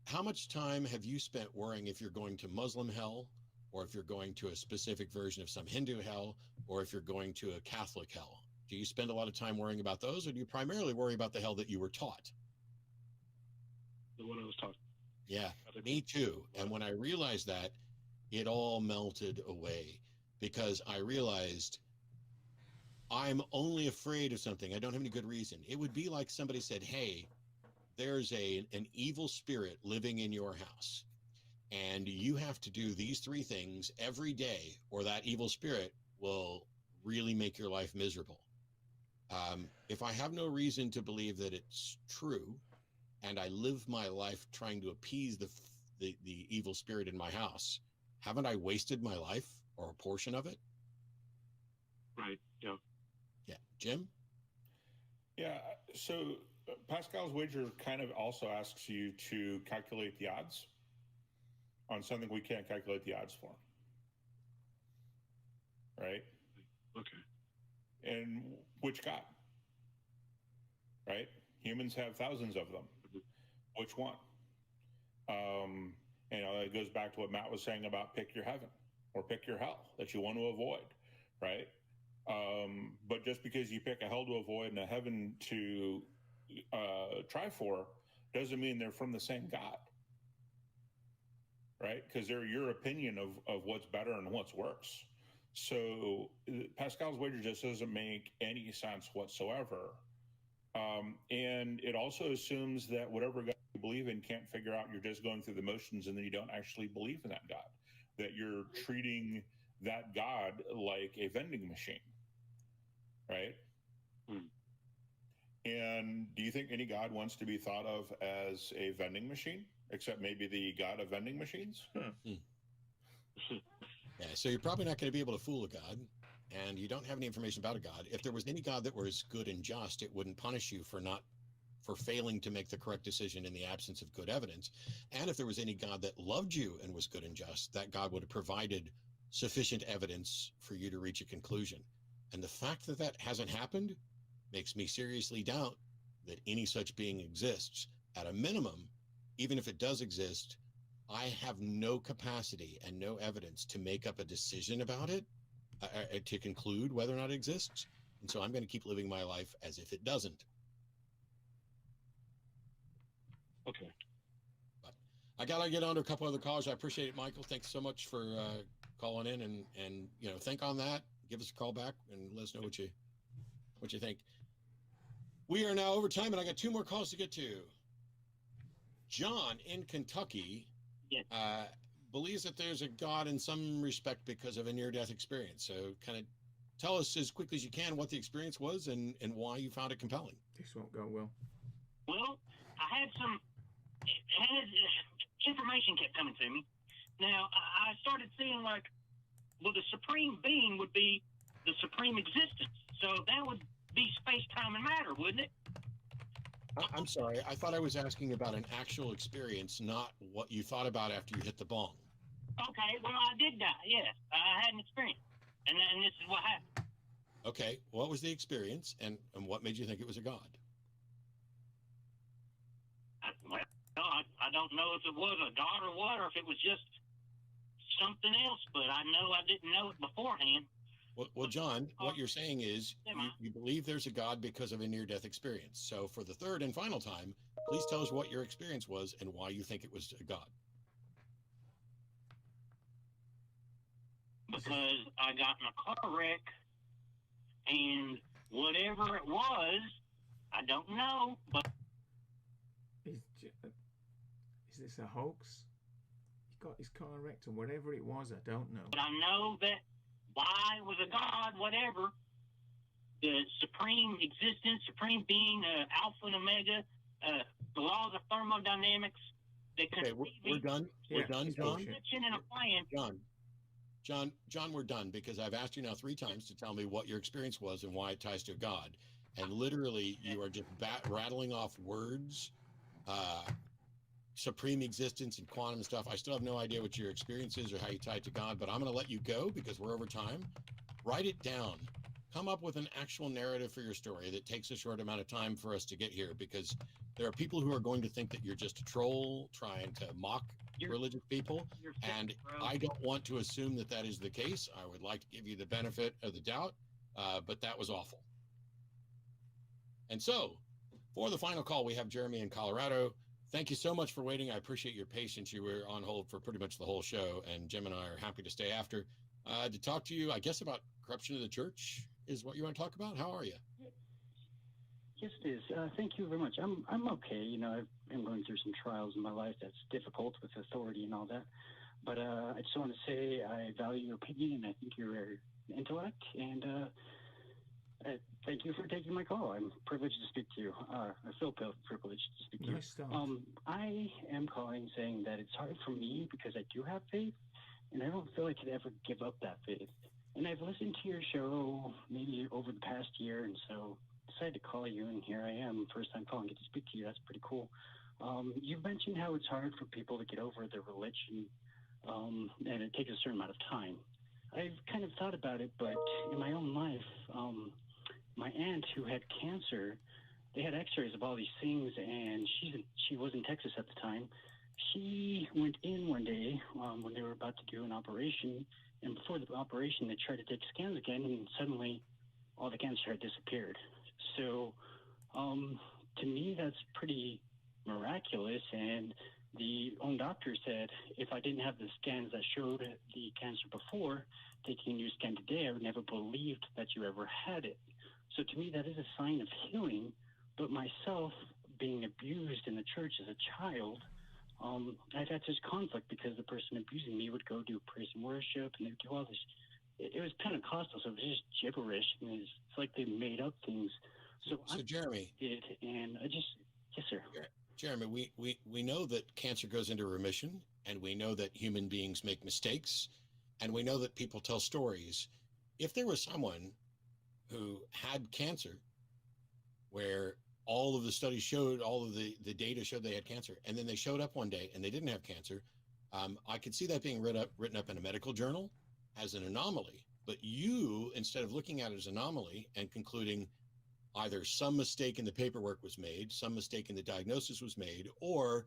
how much time have you spent worrying if you're going to Muslim hell, or if you're going to a specific version of some Hindu hell, or if you're going to a Catholic hell? Do you spend a lot of time worrying about those, or do you primarily worry about the hell that you were taught? The one I was taught. Yeah, me too. And when I realized that, it all melted away, because I realized I'm only afraid of something. I don't have any good reason. It would be like somebody said, hey, there's an evil spirit living in your house, and you have to do these 3 things every day, or that evil spirit will really make your life miserable. If I have no reason to believe that it's true, and I live my life trying to appease the evil spirit in my house, haven't I wasted my life, or a portion of it? Right. Yeah. Yeah. Jim? Yeah. So Pascal's wager kind of also asks you to calculate the odds on something we can't calculate the odds for. Right? Okay. And which God? Right? Humans have thousands of them. Which one? You know, it goes back to what Matt was saying about pick your heaven or pick your hell that you want to avoid, right? But just because you pick a hell to avoid and a heaven to try for doesn't mean they're from the same God, right? Because they're your opinion of what's better and what's worse. So Pascal's wager just doesn't make any sense whatsoever. And it also assumes that whatever God you believe in can't figure out, you're just going through the motions and then you don't actually believe in that God, that you're treating that God like a vending machine, right? And do you think any God wants to be thought of as a vending machine, except maybe the God of vending machines? Yeah, so you're probably not going to be able to fool a God, and you don't have any information about a God. If there was any God that was good and just, it wouldn't punish you for failing to make the correct decision in the absence of good evidence. And if there was any God that loved you and was good and just, that God would have provided sufficient evidence for you to reach a conclusion. And the fact that that hasn't happened makes me seriously doubt that any such being exists. At a minimum, even if it does exist, I have no capacity and no evidence to make up a decision about it, to conclude whether or not it exists. And so I'm going to keep living my life as if it doesn't. Okay. But I got to get on to a couple other callers. I appreciate it, Michael. Thanks so much for calling in and you know, think on that. Give us a call back and let us know what you think. We are now over time, and I got 2 more calls to get to. John in Kentucky believes that there's a God in some respect because of a near-death experience. So kind of tell us as quickly as you can what the experience was and why you found it compelling. This won't go well. Well, I had information kept coming to me. Now, I started seeing like, well, the supreme being would be the supreme existence. So that would be space, time, and matter, wouldn't it? I'm sorry. I thought I was asking about an actual experience, not what you thought about after you hit the bong. Okay, well, I did die, yes. I had an experience. And this is what happened. Okay, what was the experience, and what made you think it was a God? I don't know if it was a God or what, or if it was just something else, but I know I didn't know it beforehand. Well, John, what you're saying is you believe there's a God because of a near-death experience. So for the third and final time, please tell us what your experience was and why you think it was a God. Because I got in a car wreck, and whatever it was, I don't know, but... Is this a hoax? He got his car wrecked, and whatever it was, I don't know. But I know that why was a God, whatever, the supreme existence, supreme being, Alpha and Omega, the laws of thermodynamics, that okay, we're done. We're done, John. John, we're done because I've asked you now 3 times to tell me what your experience was and why it ties to a God. And literally, you are just rattling off words, supreme existence and quantum stuff. I still have no idea what your experience is or how you tie it to God, but I'm going to let you go because we're over time. Write it down. Come up with an actual narrative for your story that takes a short amount of time for us to get here, because there are people who are going to think that you're just a troll trying to mock religious people, and I don't want to assume that that is the case. I would like to give you the benefit of the doubt, but that was awful. And so, for the final call, we have Jeremy in Colorado. Thank you so much for waiting. I appreciate your patience. You were on hold for pretty much the whole show, and Jim and I are happy to stay after to talk to you, I guess, about corruption of the church is what you want to talk about. How are you? Yes, it is. Thank you very much. I'm okay. You know, I'm going through some trials in my life that's difficult with authority and all that. But I just want to say I value your opinion, and I think you're very intellect. And thank you for taking my call. I'm privileged to speak to you. I feel privileged to speak to Nice you. start. I am calling saying that it's hard for me because I do have faith, and I don't feel I could ever give up that faith. And I've listened to your show maybe over the past year, and so decided to call you, and here I am, first time calling, get to speak to you. That's pretty cool. You've mentioned how it's hard for people to get over their religion, and it takes a certain amount of time. I've kind of thought about it, but in my own life, my aunt who had cancer, they had x-rays of all these things, and she was in Texas at the time, she went in one day when they were about to do an operation, and before the operation, they tried to take scans again, and suddenly all the cancer had disappeared. So to me, that's pretty miraculous, and the own doctor said, if I didn't have the scans that showed the cancer before, taking a new scan today, I would never believed that you ever had it. So to me, that is a sign of healing. But myself, being abused in the church as a child, I've had this conflict because the person abusing me would go do praise and worship, and they would do all this. It was Pentecostal, so it was just gibberish. And it's like they made up things. So Jeremy, yes, sir. Jeremy, we know that cancer goes into remission, and we know that human beings make mistakes, and we know that people tell stories. If there was someone who had cancer, where all of the studies showed, all of the data showed they had cancer, and then they showed up one day and they didn't have cancer, I could see that being written up in a medical journal as an anomaly. But you, instead of looking at it as an anomaly and concluding either some mistake in the paperwork was made, some mistake in the diagnosis was made, or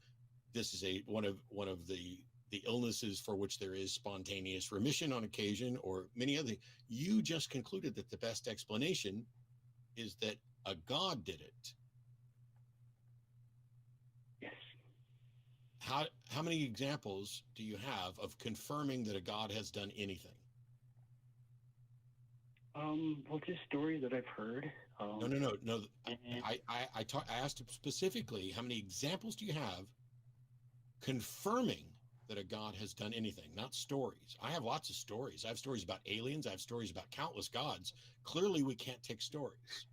this is one of the illnesses for which there is spontaneous remission on occasion, or many other, you just concluded that the best explanation is that a God did it. Yes. How many examples do you have of confirming that a God has done anything? Well, just stories that I've heard. No. I asked specifically, how many examples do you have confirming that a God has done anything? Not stories. I have lots of stories. I have stories about aliens. I have stories about countless gods. Clearly, we can't take stories.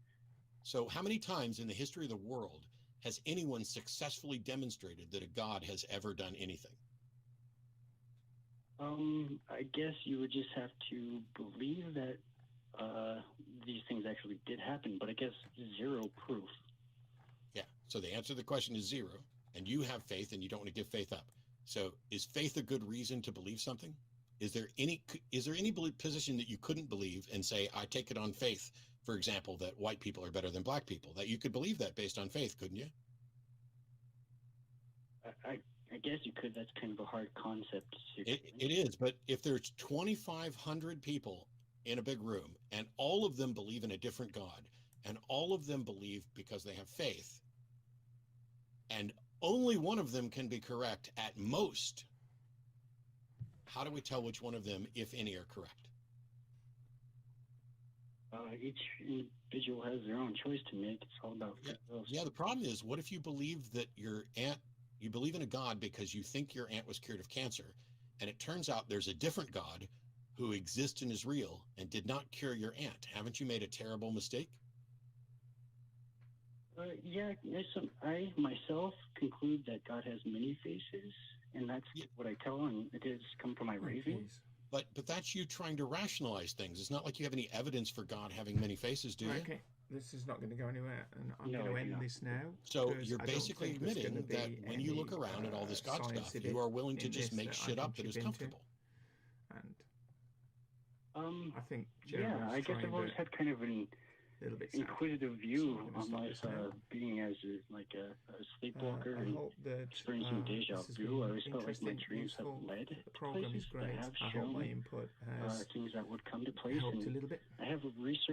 So how many times in the history of the world has anyone successfully demonstrated that a God has ever done anything? I guess you would just have to believe that these things actually did happen, but I guess zero proof. Yeah. So the answer to the question is zero, and you have faith and you don't want to give faith up. So is faith a good reason to believe something? Is there any position that you couldn't believe and say, I take it on faith, for example, that white people are better than black people, that you could believe that based on faith, couldn't you? I guess you could. That's kind of a hard concept. It is, but if there's 2,500 people in a big room and all of them believe in a different God and all of them believe because they have faith, and only one of them can be correct at most, how do we tell which one of them, if any, are correct? Each individual has their own choice to make. It's all about free will. Yeah, the problem is, what if you believe that your aunt, you believe in a God because you think your aunt was cured of cancer, and it turns out there's a different God who exists and is real and did not cure your aunt? Haven't you made a terrible mistake? Yeah, I myself conclude that God has many faces, and that's what I tell, and it has come from my raising. But that's you trying to rationalize things. It's not like you have any evidence for God having many faces, do you? Okay, this is not going to go anywhere, and I'm going to end this now. So you're basically admitting that when you look around at all this God stuff, you are willing to just make shit up that is comfortable. And I think I guess I've always had kind of an inquisitive view on my being as a sleepwalker and experiencing deja vu. I always felt like my dreams have led to places that have shown things that would come to place. And I have researched